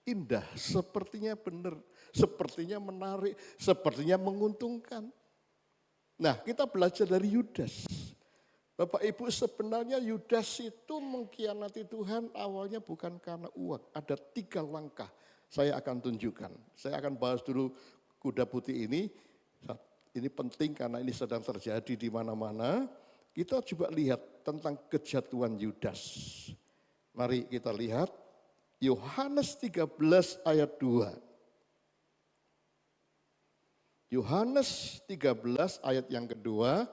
Indah, sepertinya benar, sepertinya menarik, sepertinya menguntungkan. Nah kita belajar dari Yudas. Bapak Ibu sebenarnya Yudas itu mengkhianati Tuhan awalnya bukan karena uang. Ada 3 langkah saya akan tunjukkan. Saya akan bahas dulu kuda putih ini. Ini penting karena ini sedang terjadi di mana-mana. Kita coba lihat tentang kejatuhan Yudas. Mari kita lihat Yohanes 13 ayat 2. Yohanes 13 ayat yang kedua.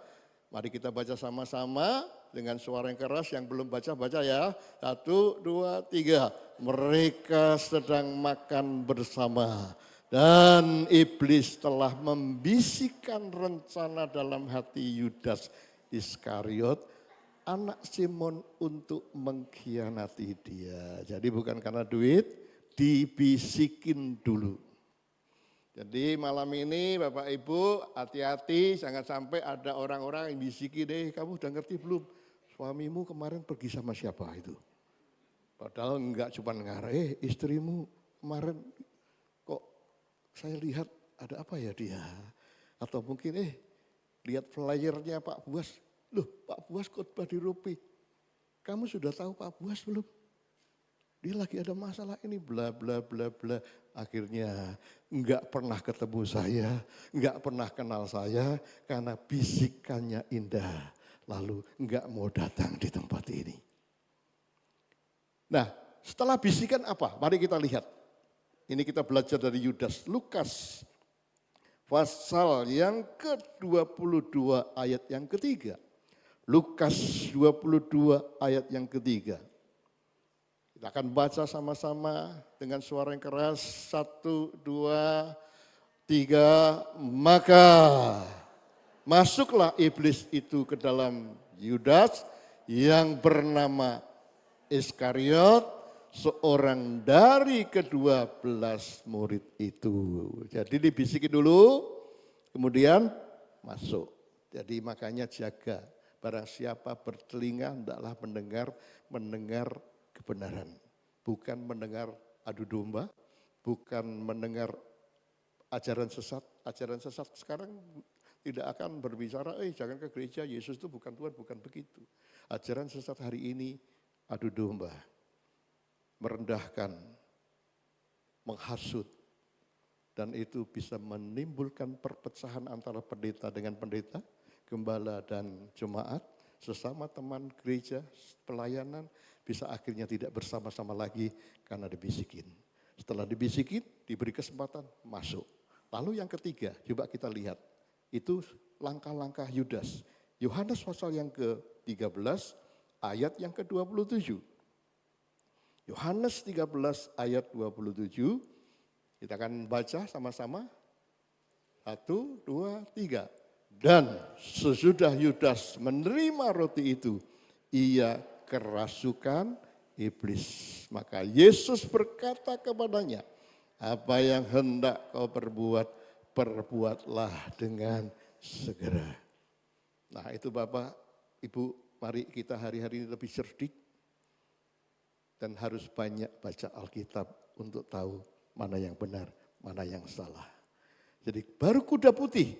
Mari kita baca sama-sama dengan suara yang keras. Yang belum baca ya. 1, 2, 3. Mereka sedang makan bersama. Dan iblis telah membisikkan rencana dalam hati Yudas Iskariot, anak Simon, untuk mengkhianati dia. Jadi bukan karena duit, dibisikin dulu. Jadi malam ini Bapak Ibu hati-hati jangan sampai ada orang-orang yang bisiki deh, kamu udah ngerti belum? Suamimu kemarin pergi sama siapa itu? Padahal enggak cuma ngareh, istrimu kemarin kok saya lihat ada apa ya dia? Atau mungkin lihat flyernya Pak Buas, loh Pak Buas khotbah di Rupi. Kamu sudah tahu Pak Buas belum? Dia lagi ada masalah ini bla bla bla bla. Akhirnya enggak pernah ketemu saya, enggak pernah kenal saya karena bisikannya indah. Lalu enggak mau datang di tempat ini. Nah setelah bisikan apa? Mari kita lihat. Ini kita belajar dari Yudas. Lukas pasal yang ke-22 ayat yang ketiga. Lukas 22 ayat yang ketiga. Kita akan baca sama-sama dengan suara yang keras. 1, 2, 3, maka masuklah iblis itu ke dalam Yudas yang bernama Iskariot, seorang dari ke-12 murid itu. Jadi dibisikin dulu, kemudian masuk. Jadi makanya jaga, barang siapa bertelinga hendaklah mendengar kebenaran. Bukan mendengar adu domba, bukan mendengar ajaran sesat. Ajaran sesat sekarang tidak akan berbicara, jangan ke gereja, Yesus itu bukan Tuhan, bukan begitu. Ajaran sesat hari ini adu domba, merendahkan, menghasut, dan itu bisa menimbulkan perpecahan antara pendeta dengan pendeta, gembala dan jemaat, sesama teman gereja, pelayanan, bisa akhirnya tidak bersama-sama lagi karena dibisikin. Setelah dibisikin, diberi kesempatan, masuk. Lalu yang ketiga, coba kita lihat, itu langkah-langkah Yudas. Yohanes pasal yang ke-13, ayat yang ke-27. Yohanes 13 ayat 27, kita akan baca sama-sama. 1, 2, 3. Dan sesudah Yudas menerima roti itu, ia kerasukan iblis. Maka Yesus berkata kepadanya, apa yang hendak kau perbuat, perbuatlah dengan segera. Nah itu Bapak, Ibu, mari kita hari-hari ini lebih cerdik dan harus banyak baca Alkitab untuk tahu mana yang benar, mana yang salah. Jadi baru kuda putih,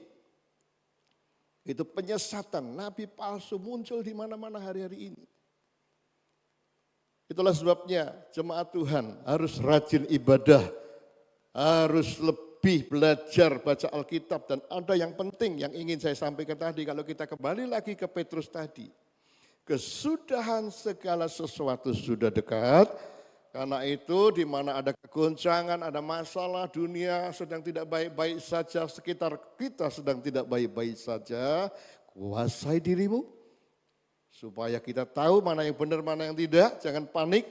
itu penyesatan, nabi palsu muncul di mana-mana hari-hari ini. Itulah sebabnya jemaat Tuhan harus rajin ibadah, harus lebih belajar baca Alkitab. Dan ada yang penting yang ingin saya sampaikan tadi, kalau kita kembali lagi ke Petrus tadi. Kesudahan segala sesuatu sudah dekat, karena itu di mana ada kegoncangan, ada masalah, dunia sedang tidak baik-baik saja, sekitar kita sedang tidak baik-baik saja, kuasai dirimu supaya kita tahu mana yang benar, mana yang tidak, jangan panik,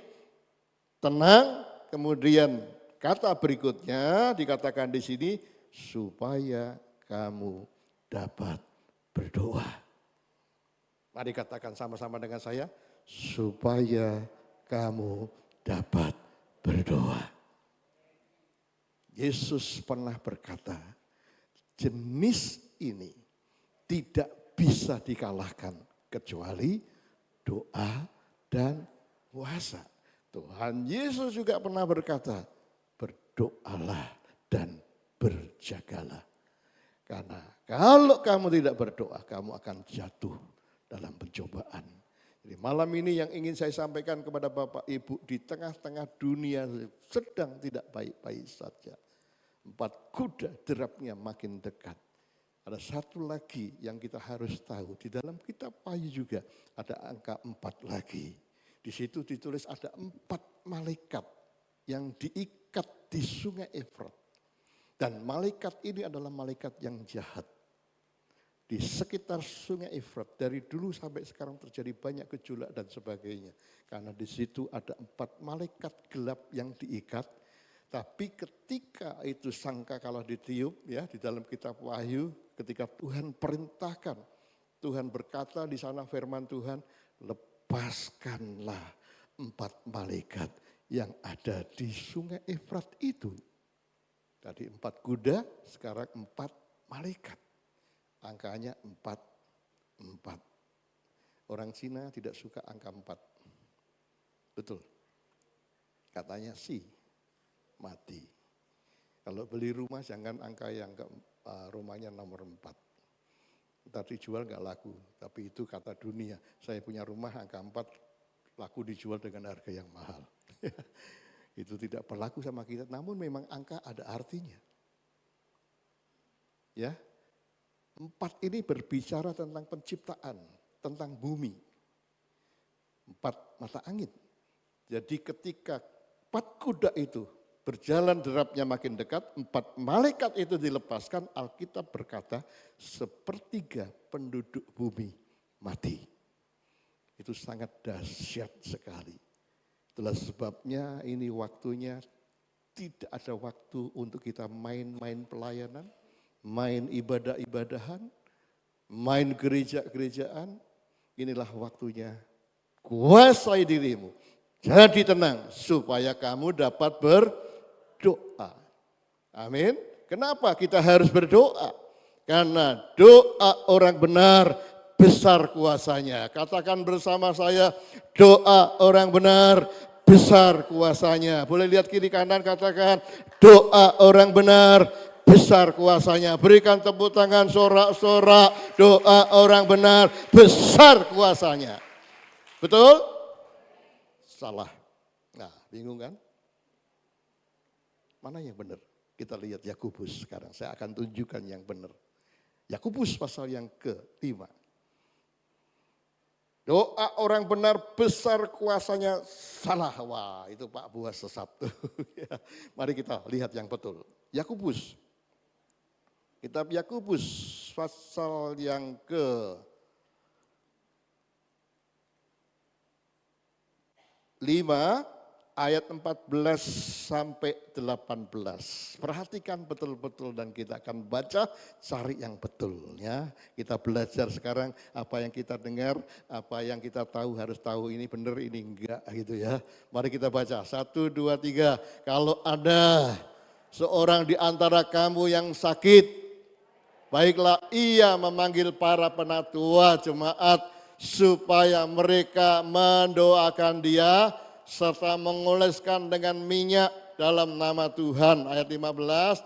tenang. Kemudian kata berikutnya dikatakan di sini, supaya kamu dapat berdoa. Mari katakan sama-sama dengan saya, supaya kamu dapat berdoa. Yesus pernah berkata, jenis ini tidak bisa dikalahkan kecuali doa dan puasa. Tuhan Yesus juga pernah berkata, berdoalah dan berjagalah. Karena kalau kamu tidak berdoa, kamu akan jatuh dalam pencobaan. Jadi malam ini yang ingin saya sampaikan kepada Bapak Ibu, di tengah-tengah dunia sedang tidak baik-baik saja. 4 kuda derapnya makin dekat. Ada satu lagi yang kita harus tahu, di dalam kitab Wahyu juga ada angka 4 lagi. Di situ ditulis ada 4 malaikat yang diikat di sungai Efrat. Dan malaikat ini adalah malaikat yang jahat. Di sekitar sungai Efrat, dari dulu sampai sekarang terjadi banyak gejolak dan sebagainya. Karena di situ ada 4 malaikat gelap yang diikat. Tapi ketika itu sangkakala ditiup, ya, di dalam kitab Wahyu, ketika Tuhan perintahkan, Tuhan berkata di sana firman Tuhan, lepaskanlah 4 malaikat yang ada di sungai Efrat itu. Tadi 4 kuda, sekarang 4 malaikat. Angkanya 4. Orang Cina tidak suka angka 4. Betul. Katanya sih mati. Kalau beli rumah jangan angka yang rumahnya nomor 4. Ntar dijual gak laku. Tapi itu kata dunia. Saya punya rumah angka 4 laku dijual dengan harga yang mahal. Itu tidak berlaku sama kita. Namun memang angka ada artinya. Ya. 4 ini berbicara tentang penciptaan, tentang bumi. 4 mata angin. Jadi ketika 4 kuda itu berjalan derapnya makin dekat, 4 malaikat itu dilepaskan, Alkitab berkata, 1/3 penduduk bumi mati. Itu sangat dahsyat sekali. Itulah sebabnya ini waktunya Tidak ada waktu untuk kita main-main pelayanan, main ibadah-ibadahan, main gereja-gerejaan. Inilah waktunya. Kuasai dirimu. Jadi tenang supaya kamu dapat berdoa. Amin. Kenapa kita harus berdoa? Karena doa orang benar besar kuasanya. Katakan bersama saya, doa orang benar besar kuasanya. Boleh lihat kiri kanan, katakan doa orang benar besar kuasanya. Berikan tepuk tangan sorak-sorak, doa orang benar besar kuasanya. Betul? Salah. Nah, bingung kan? Mana yang benar? Kita lihat Yakobus sekarang. Saya akan tunjukkan yang benar. Yakobus pasal yang ke-5. Doa orang benar besar kuasanya, salah. Wah, itu Pak Buas sesat. Ya, mari kita lihat yang betul. Yakobus. Kitab Yakobus pasal yang ke-5 ayat 14 sampai 18. Perhatikan betul-betul dan kita akan baca, cari yang betul ya. Kita belajar sekarang apa yang kita dengar, apa yang kita tahu harus tahu ini benar ini enggak gitu ya. Mari kita baca 1, 2, 3. Kalau ada seorang di antara kamu yang sakit, baiklah ia memanggil para penatua jemaat supaya mereka mendoakan dia serta mengoleskan dengan minyak dalam nama Tuhan. Ayat 15,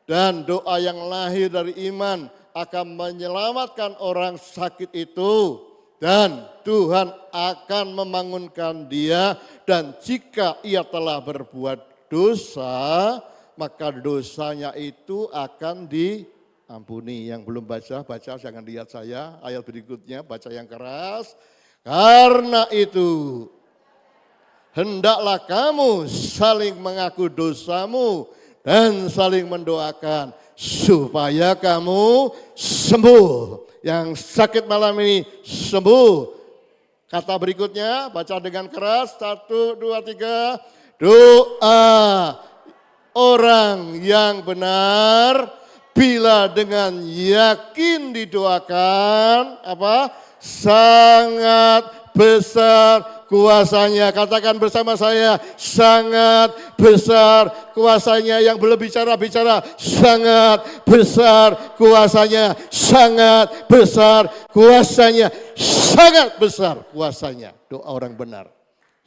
dan doa yang lahir dari iman akan menyelamatkan orang sakit itu dan Tuhan akan membangunkan dia, dan jika ia telah berbuat dosa maka dosanya itu akan diampuni. Yang belum baca, jangan lihat saya. Ayat berikutnya, baca yang keras. Karena itu hendaklah kamu saling mengaku dosamu dan saling mendoakan supaya kamu sembuh. Yang sakit malam ini sembuh. Kata berikutnya, baca dengan keras. 1, 2, 3. Doa orang yang benar bila dengan yakin didoakan, sangat besar kuasanya. Katakan bersama saya, sangat besar kuasanya. Yang belum bicara, sangat besar kuasanya, sangat besar kuasanya, sangat besar kuasanya. Doa orang benar.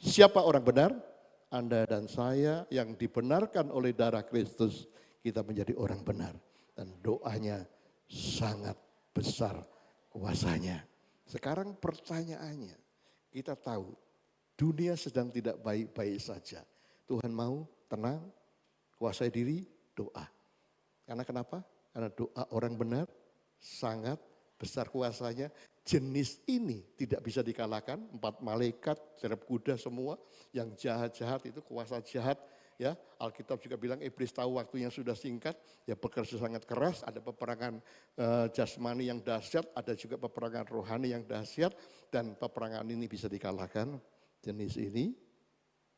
Siapa orang benar? Anda dan saya yang dibenarkan oleh darah Kristus, kita menjadi orang benar. Dan doanya sangat besar kuasanya. Sekarang pertanyaannya, kita tahu dunia sedang tidak baik-baik saja. Tuhan mau tenang, kuasai diri, doa. Karena kenapa? Karena doa orang benar sangat besar kuasanya. Jenis ini tidak bisa dikalahkan. 4 malaikat, serep kuda semua, yang jahat-jahat itu kuasa jahat. Ya, Alkitab juga bilang iblis tahu waktu yang sudah singkat, ya bekerja sangat keras, ada peperangan jasmani yang dahsyat, ada juga peperangan rohani yang dahsyat, dan peperangan ini bisa dikalahkan. Jenis ini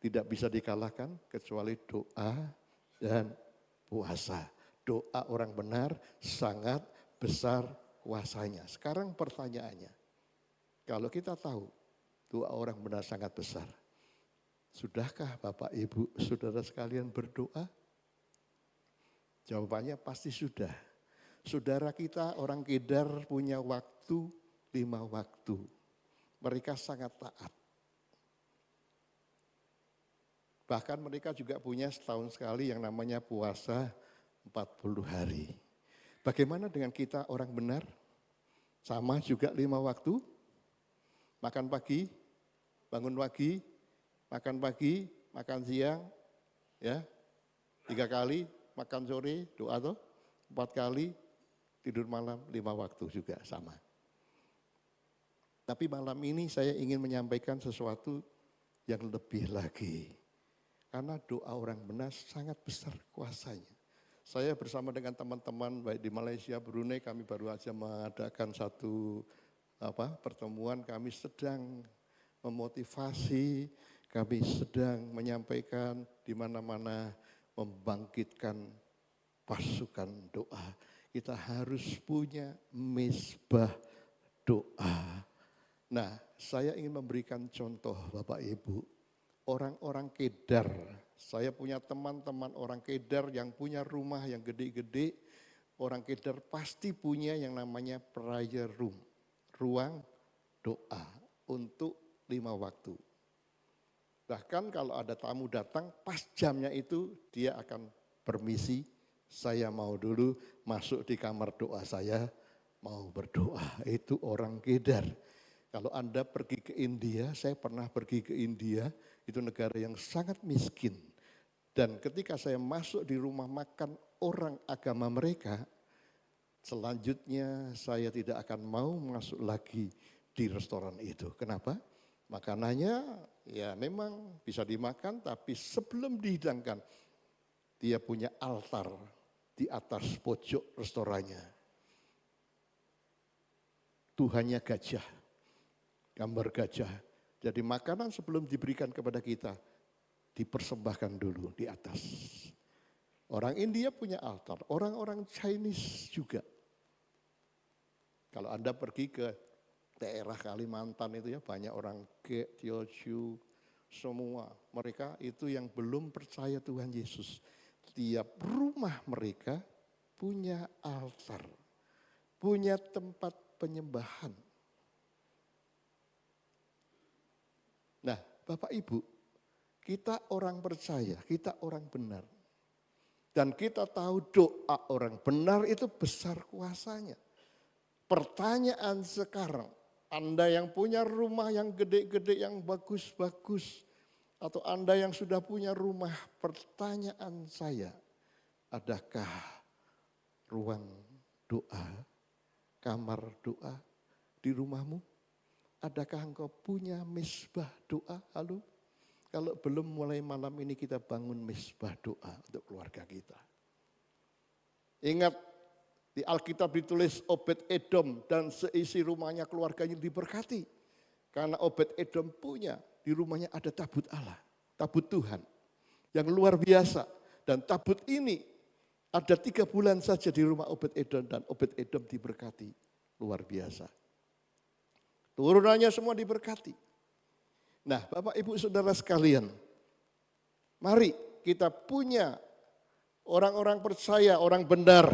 tidak bisa dikalahkan kecuali doa dan puasa. Doa orang benar sangat besar kuasanya. Sekarang pertanyaannya, kalau kita tahu doa orang benar sangat besar, sudahkah Bapak, Ibu, Saudara sekalian berdoa? Jawabannya pasti sudah. Saudara kita orang Kedar punya waktu 5 waktu. Mereka sangat taat. Bahkan mereka juga punya setahun sekali yang namanya puasa 40 hari. Bagaimana dengan kita orang benar? Sama juga 5 waktu. Makan pagi, bangun pagi, makan pagi, makan siang, ya 3 kali, makan sore, doa toh, 4 kali, tidur malam, 5 waktu juga sama. Tapi malam ini saya ingin menyampaikan sesuatu yang lebih lagi. Karena doa orang benar sangat besar kuasanya. Saya bersama dengan teman-teman baik di Malaysia, Brunei, kami baru aja mengadakan satu pertemuan, kami sedang memotivasi, kami sedang menyampaikan di mana-mana membangkitkan pasukan doa. Kita harus punya mezbah doa. Nah, saya ingin memberikan contoh Bapak Ibu, orang-orang Kedar. Saya punya teman-teman orang Kedar yang punya rumah yang gede-gede. Orang Kedar pasti punya yang namanya prayer room, ruang doa untuk 5 waktu. Bahkan kalau ada tamu datang, pas jamnya itu dia akan permisi, saya mau dulu masuk di kamar doa saya, mau berdoa. Itu orang Kedar. Kalau Anda pergi ke India, saya pernah pergi ke India, itu negara yang sangat miskin. Dan ketika saya masuk di rumah makan orang agama mereka, selanjutnya saya tidak akan mau masuk lagi di restoran itu. Kenapa? Makanannya ya memang bisa dimakan, tapi sebelum dihidangkan, dia punya altar di atas pojok restorannya. Tuhannya gajah, gambar gajah. Jadi makanan sebelum diberikan kepada kita, dipersembahkan dulu di atas. Orang India punya altar, orang-orang Chinese juga. Kalau Anda pergi ke daerah Kalimantan itu ya banyak orang Ge, Teochew, semua. Mereka itu yang belum percaya Tuhan Yesus. Tiap rumah mereka punya altar, punya tempat penyembahan. Nah, Bapak Ibu, kita orang percaya, kita orang benar. Dan kita tahu doa orang benar itu besar kuasanya. Pertanyaan sekarang, Anda yang punya rumah yang gede-gede, yang bagus-bagus, atau Anda yang sudah punya rumah, pertanyaan saya, adakah ruang doa, kamar doa di rumahmu? Adakah engkau punya mezbah doa? Halo? Kalau belum, mulai malam ini kita bangun mezbah doa untuk keluarga kita. Ingat, di Alkitab ditulis Obed-Edom dan seisi rumahnya keluarganya diberkati. Karena Obed-Edom punya, di rumahnya ada tabut Allah, tabut Tuhan yang luar biasa. Dan tabut ini ada 3 bulan saja di rumah Obed-Edom dan Obed-Edom diberkati, luar biasa. Turunannya semua diberkati. Nah, Bapak Ibu Saudara sekalian, mari kita punya orang-orang percaya, orang benar.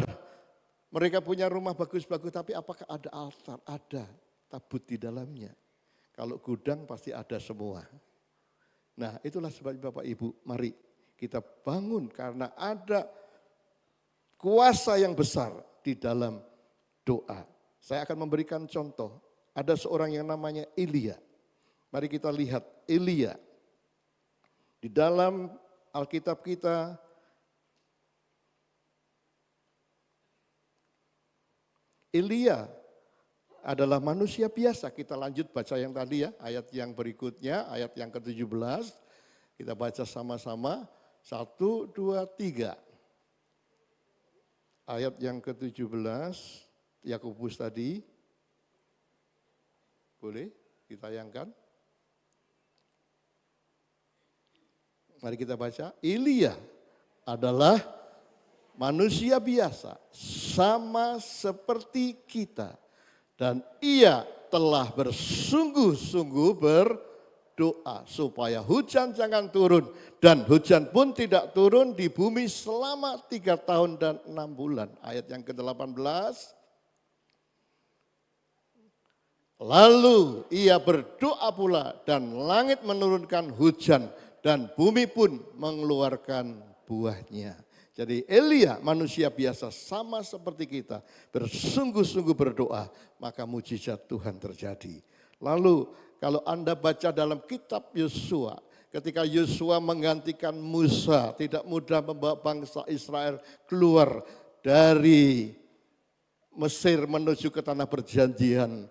Mereka punya rumah bagus-bagus, tapi apakah ada altar? Ada tabut di dalamnya. Kalau gudang pasti ada semua. Nah, itulah sebabnya Bapak Ibu, mari kita bangun karena ada kuasa yang besar di dalam doa. Saya akan memberikan contoh. Ada seorang yang namanya Elia. Mari kita lihat Elia. Di dalam Alkitab kita, Elia adalah manusia biasa. Kita lanjut baca yang tadi ya, ayat yang berikutnya, ayat yang ke-17. Kita baca sama-sama, 1, 2, 3. Ayat yang ke-17, Yakobus tadi. Boleh ditayangkan? Mari kita baca. Elia adalah manusia biasa, sama seperti kita. Dan ia telah bersungguh-sungguh berdoa supaya hujan jangan turun. Dan hujan pun tidak turun di bumi selama 3 tahun dan 6 bulan. Ayat yang ke-18. Lalu ia berdoa pula dan langit menurunkan hujan dan bumi pun mengeluarkan buahnya. Jadi Elia manusia biasa sama seperti kita, bersungguh-sungguh berdoa, maka mujizat Tuhan terjadi. Lalu kalau Anda baca dalam kitab Yosua, ketika Yosua menggantikan Musa, tidak mudah membawa bangsa Israel keluar dari Mesir menuju ke tanah perjanjian.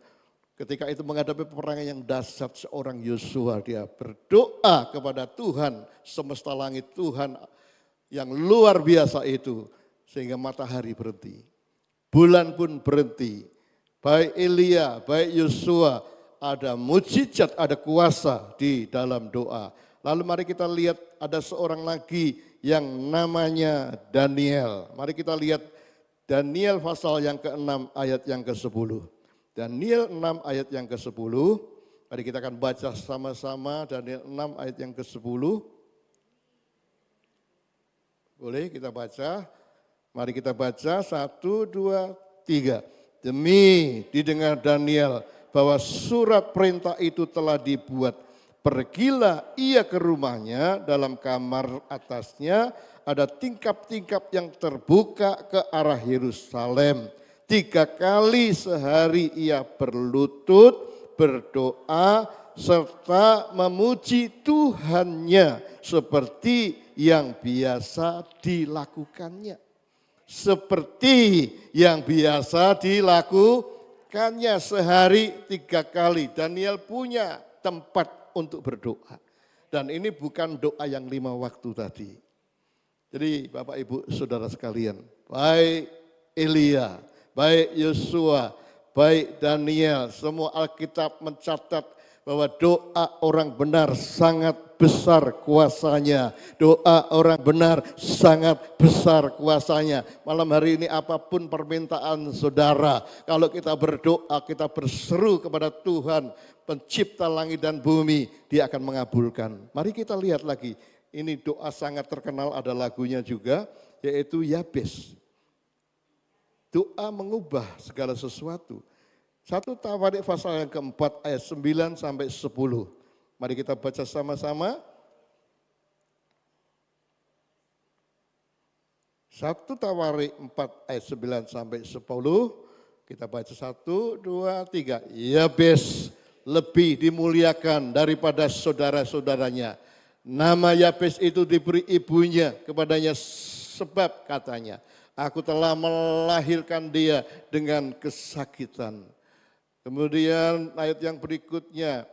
Ketika itu menghadapi peperangan yang dahsyat, seorang Yosua dia berdoa kepada Tuhan semesta langit, Tuhan yang luar biasa itu, sehingga matahari berhenti, bulan pun berhenti. Baik Elia, baik Yosua, ada mujizat, ada kuasa di dalam doa. Lalu mari kita lihat ada seorang lagi yang namanya Daniel. Mari kita lihat Daniel pasal yang ke-6 ayat yang ke-10. Daniel 6 ayat yang ke-10. Mari kita akan baca sama-sama Daniel 6 ayat yang ke-10. Boleh kita baca? Mari kita baca 1, 2, 3. Demi didengar Daniel bahwa surat perintah itu telah dibuat. Pergilah ia ke rumahnya, dalam kamar atasnya ada tingkap-tingkap yang terbuka ke arah Yerusalem. 3 kali sehari ia berlutut, berdoa, serta memuji Tuhannya seperti yang biasa dilakukannya. Seperti yang biasa dilakukannya sehari 3 kali. Daniel punya tempat untuk berdoa. Dan ini bukan doa yang 5 waktu tadi. Jadi Bapak Ibu Saudara sekalian, baik Elia, baik Yosua, baik Daniel, semua Alkitab mencatat bahwa doa orang benar sangat besar kuasanya. Doa orang benar sangat besar kuasanya. Malam hari ini apapun permintaan saudara, kalau kita berdoa, kita berseru kepada Tuhan, pencipta langit dan bumi, Dia akan mengabulkan. Mari kita lihat lagi, ini doa sangat terkenal, ada lagunya juga, yaitu Yabes. Doa mengubah segala sesuatu. 1 Tawarik pasal yang ke-4 ayat 9 sampai 10. Mari kita baca sama-sama. 1 Tawarik 4 ayat 9 sampai 10. Kita baca 1, 2, 3. Yabes lebih dimuliakan daripada saudara-saudaranya. Nama Yabes itu diberi ibunya kepadanya sebab katanya, aku telah melahirkan dia dengan kesakitan. Kemudian ayat yang berikutnya,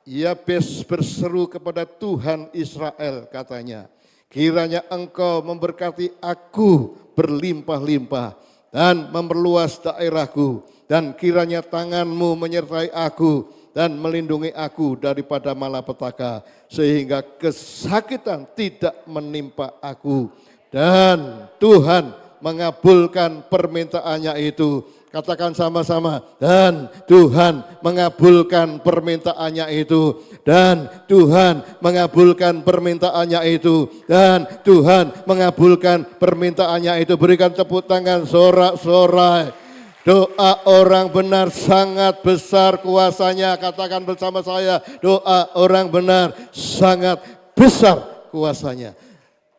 Yabes berseru kepada Tuhan Israel katanya, kiranya engkau memberkati aku berlimpah-limpah dan memperluas daerahku, dan kiranya tanganmu menyertai aku dan melindungi aku daripada malapetaka, sehingga kesakitan tidak menimpa aku. Dan Tuhan mengabulkan permintaannya itu. Katakan sama-sama, dan Tuhan mengabulkan permintaannya itu. Dan Tuhan mengabulkan permintaannya itu. Dan Tuhan mengabulkan permintaannya itu. Berikan tepuk tangan sorak-sorai. Doa orang benar sangat besar kuasanya. Katakan bersama saya, doa orang benar sangat besar kuasanya.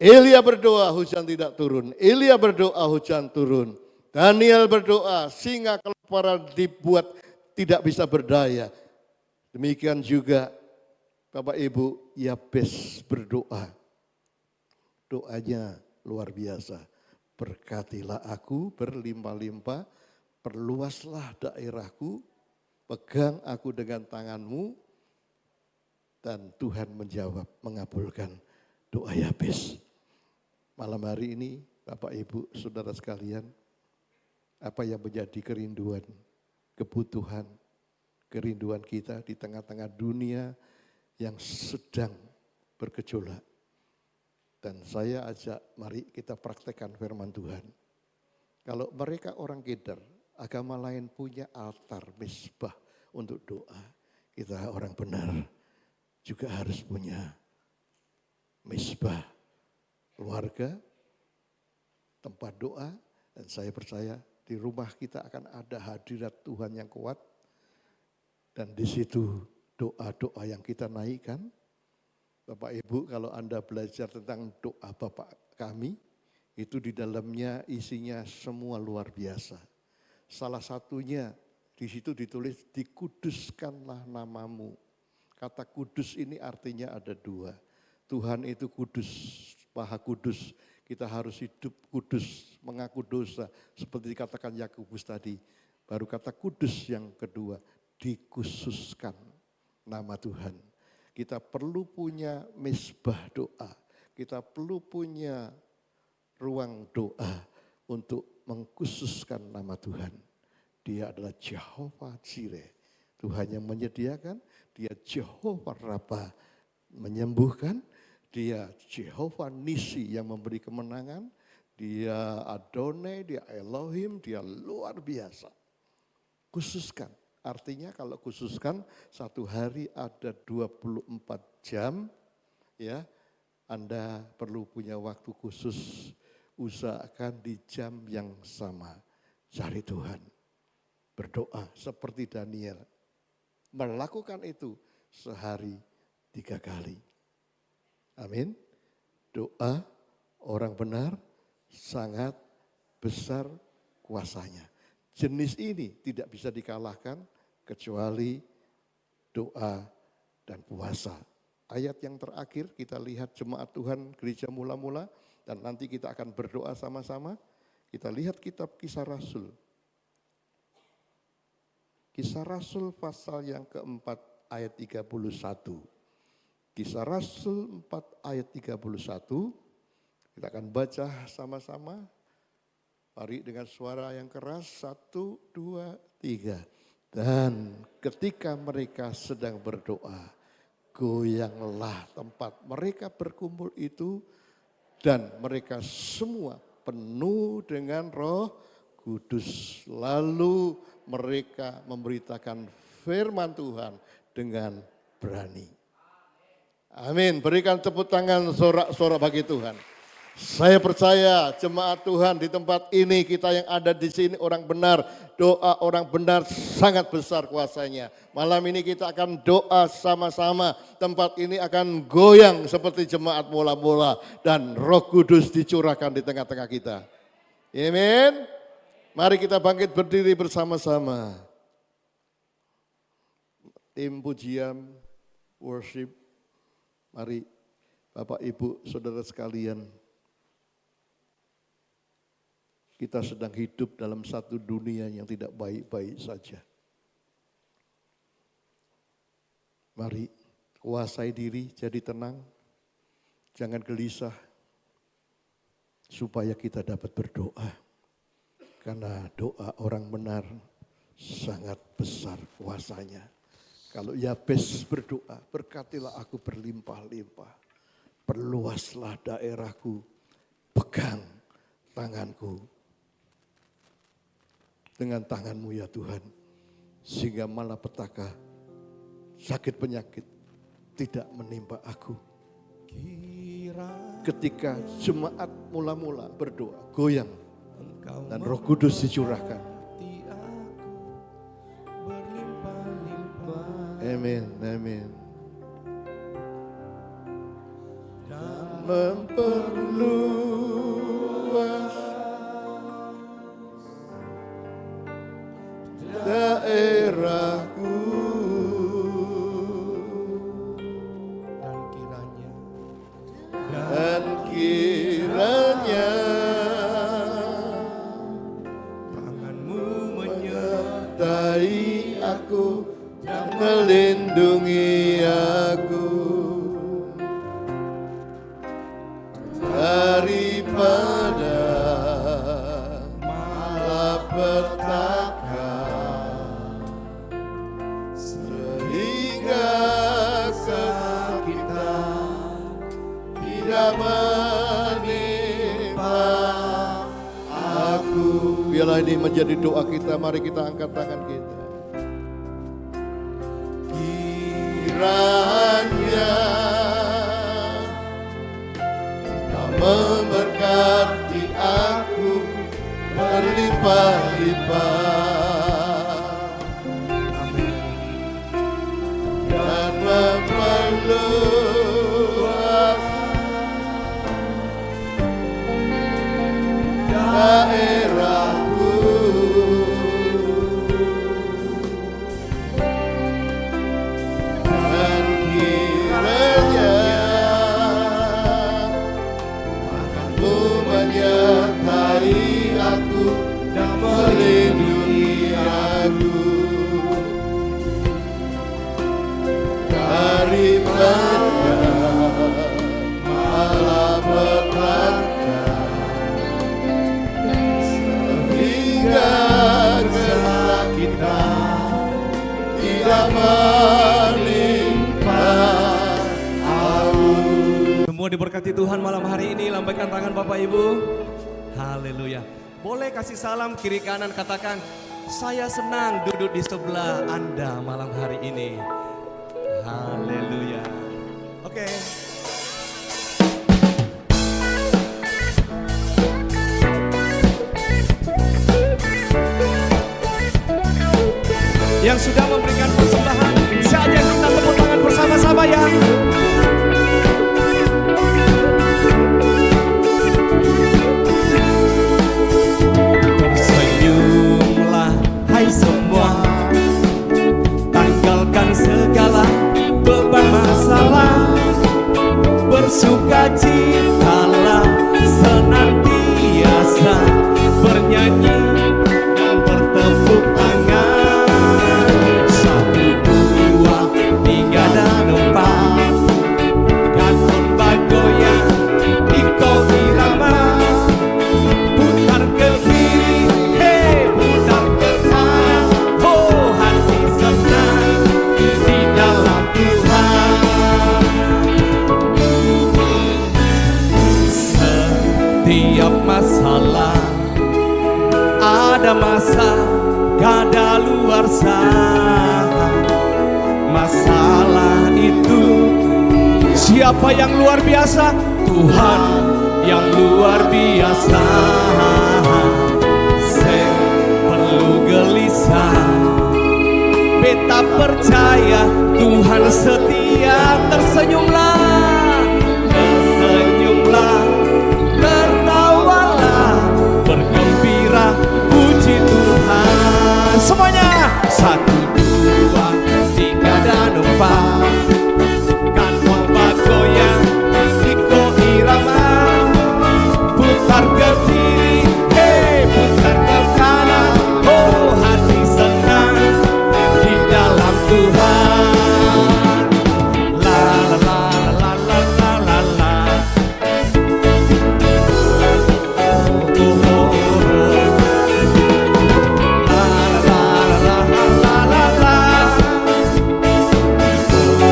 Elia berdoa, hujan tidak turun. Elia berdoa, hujan turun. Daniel berdoa, singa kelaparan dibuat tidak bisa berdaya. Demikian juga Bapak Ibu, Yabes berdoa. Doanya luar biasa. Berkatilah aku berlimpah-limpah, perluaslah daerahku, pegang aku dengan tanganmu, dan Tuhan menjawab, mengabulkan doa Yabes. Malam hari ini Bapak Ibu Saudara sekalian, apa yang menjadi kerinduan, kebutuhan, kerinduan kita di tengah-tengah dunia yang sedang bergejolak. Dan saya ajak, mari kita praktekkan firman Tuhan. Kalau mereka orang Kedar, agama lain punya altar misbah untuk doa, kita orang benar juga harus punya misbah keluarga, tempat doa, dan saya percaya di rumah kita akan ada hadirat Tuhan yang kuat, dan di situ doa-doa yang kita naikkan. Bapak Ibu, kalau Anda belajar tentang doa Bapak kami, itu di dalamnya isinya semua luar biasa. Salah satunya di situ ditulis, dikuduskanlah namamu. Kata kudus ini artinya ada 2. Tuhan itu kudus, Maha Kudus. Kita harus hidup kudus, mengaku dosa. Seperti dikatakan Yakobus tadi. Baru kata kudus yang kedua, dikhususkan nama Tuhan. Kita perlu punya misbah doa. Kita perlu punya ruang doa untuk mengkhususkan nama Tuhan. Dia adalah Jehovah Jireh. Tuhan yang menyediakan, Dia Jehovah Rabbah, menyembuhkan, dia Jehovah Nisi yang memberi kemenangan, dia Adonai, dia Elohim, dia luar biasa. Khususkan, artinya kalau khususkan satu hari ada 24 jam, ya Anda perlu punya waktu khusus, usahakan di jam yang sama. Cari Tuhan, berdoa seperti Daniel, melakukan itu sehari 3 kali. Amin. Doa orang benar sangat besar kuasanya. Jenis ini tidak bisa dikalahkan kecuali doa dan puasa. Ayat yang terakhir kita lihat jemaat Tuhan gereja mula-mula dan nanti kita akan berdoa sama-sama. Kita lihat kitab Kisah Rasul. Kisah Rasul pasal yang keempat ayat 31. Kisah Rasul 4 ayat 31, kita akan baca sama-sama. Mari dengan suara yang keras, 1, 2, 3. Dan ketika mereka sedang berdoa, goyanglah tempat mereka berkumpul itu dan mereka semua penuh dengan Roh Kudus. Lalu mereka memberitakan firman Tuhan dengan berani. Amin. Berikan tepuk tangan sorak-sorak bagi Tuhan. Saya percaya jemaat Tuhan di tempat ini, kita yang ada di sini orang benar, doa orang benar sangat besar kuasanya. Malam ini kita akan doa sama-sama, tempat ini akan goyang seperti jemaat bola-bola dan Roh Kudus dicurahkan di tengah-tengah kita. Amin. Mari kita bangkit berdiri bersama-sama. Tim pujian, worship. Mari Bapak Ibu Saudara sekalian, kita sedang hidup dalam satu dunia yang tidak baik-baik saja. Mari kuasai diri, jadi tenang, jangan gelisah, supaya kita dapat berdoa. Karena doa orang benar sangat besar kuasanya. Kalau Yabes berdoa, berkatilah aku berlimpah-limpah, perluaslah daerahku, pegang tanganku dengan tanganmu ya Tuhan, sehingga malapetaka, sakit penyakit tidak menimpa aku. Ketika jemaat mula-mula berdoa, goyang dan Roh Kudus dicurahkan. Amin, amin. Dan memperluas daerahku dan kiranya tanganmu menyertai aku dan melindungi aku daripada malapetaka, sehingga kesakitan tidak menimpa aku. Biarlah ini menjadi doa kita, mari kita angkat tangan kita. Kiranya Engkau memberkati aku berlimpah-limpah dan memperluas daerahku dan kiranya tanganmu menyertai aku dan melindungi aku daripada malapetaka, sehingga kesakitan tidak menimpa Semua diberkati Tuhan malam hari ini. Lambaikan tangan Bapak Ibu. Haleluya. Boleh kasih salam kiri kanan, katakan, saya senang duduk di sebelah Anda malam hari ini. Haleluya. Oke. Yang sudah memberikan persembahan, saatnya kita tepuk tangan bersama-sama ya. Tersenyumlah hai semua, tanggalkan segala beban masalah, bersukacitalah senantiasa, bernyanyi dan bertepuk tangan. 1, 2, 3 dan 4, gantung bagoyang ikut irama, putar ke kiri, hei putar ke kanan, oh hati senang di dalam Tuhan. Setiap masalah ada masa kadaluarsa. Masalah itu siapa yang luar biasa? Tuhan yang luar biasa. Saya perlu gelisah, beta percaya Tuhan setia. Tersenyumlah, tersenyumlah, tertawalah, bergembira, puji Tuhan. Semuanya 1, 2, 3 dan 4, kantong bagoyang ikut irama, putar ke kiri, hei putar ke kanan, oh hati senang di dalam Tuhan. La la la la la la la la.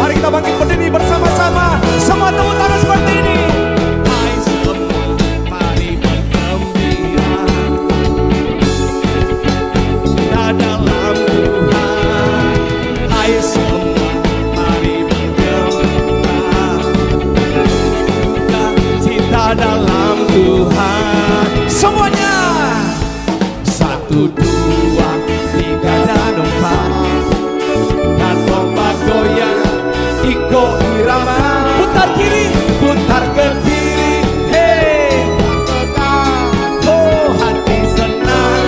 Mari kita bangkit berdiri bersama-sama. Semua tepuk tangan seperti ini. Hai semua, mari bergembira dalam Tuhan. Hai semua, mari bergembira, cinta dalam Tuhan. Semuanya 1, 2, 3 dan 4, kantong bagoyang ikut irama, putar kiri, putar ke kiri, hei oh hati senang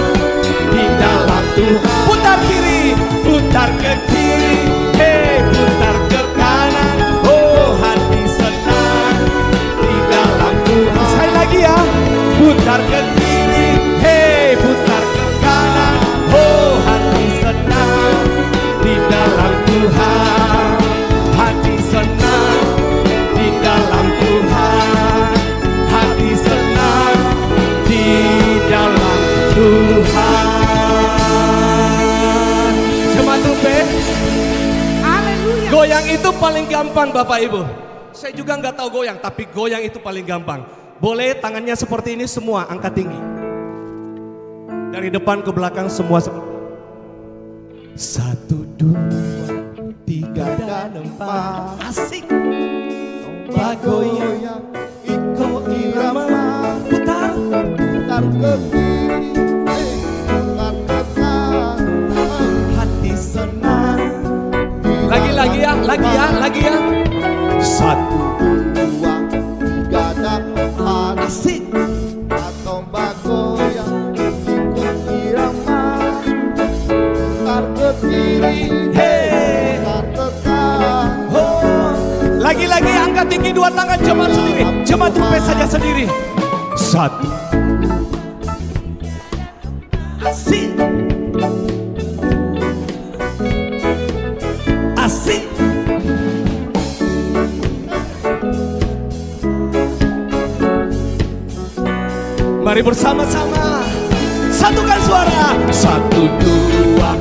di dalam Tuhan. Putar kiri, putar ke kiri, hei putar ke kanan, oh hati senang di dalam Tuhan. Sekali lagi ya, putar ke kiri, hei putar ke kanan, oh hati senang di dalam Tuhan. Hati senang di dalam Tuhan. Hati senang di dalam Tuhan. Jemaat trumpet, Haleluya. goyang itu paling gampang Bapak Ibu. Saya juga nggak tahu goyang, tapi goyang itu paling gampang. Boleh tangannya seperti ini semua, angkat tinggi. Dari depan ke belakang semua. 1, 2, 3 dan 4. Asik. Bagoyang ikut irama, putar, putar ke kiri, putar ke kanan, hati senang. Lagi ya, lagi ya. 1, 2, 3 dan 4, asik. kantong bagoyang ikut irama, putar ke kiri, Hey. putar ke kanan. Oh. Lagi angkat tinggi dua tangan, jemaat sendiri. Jemaat trumpet saja sendiri. 1. Asik. Asik. Mari bersama-sama satukan suara. 1, 2,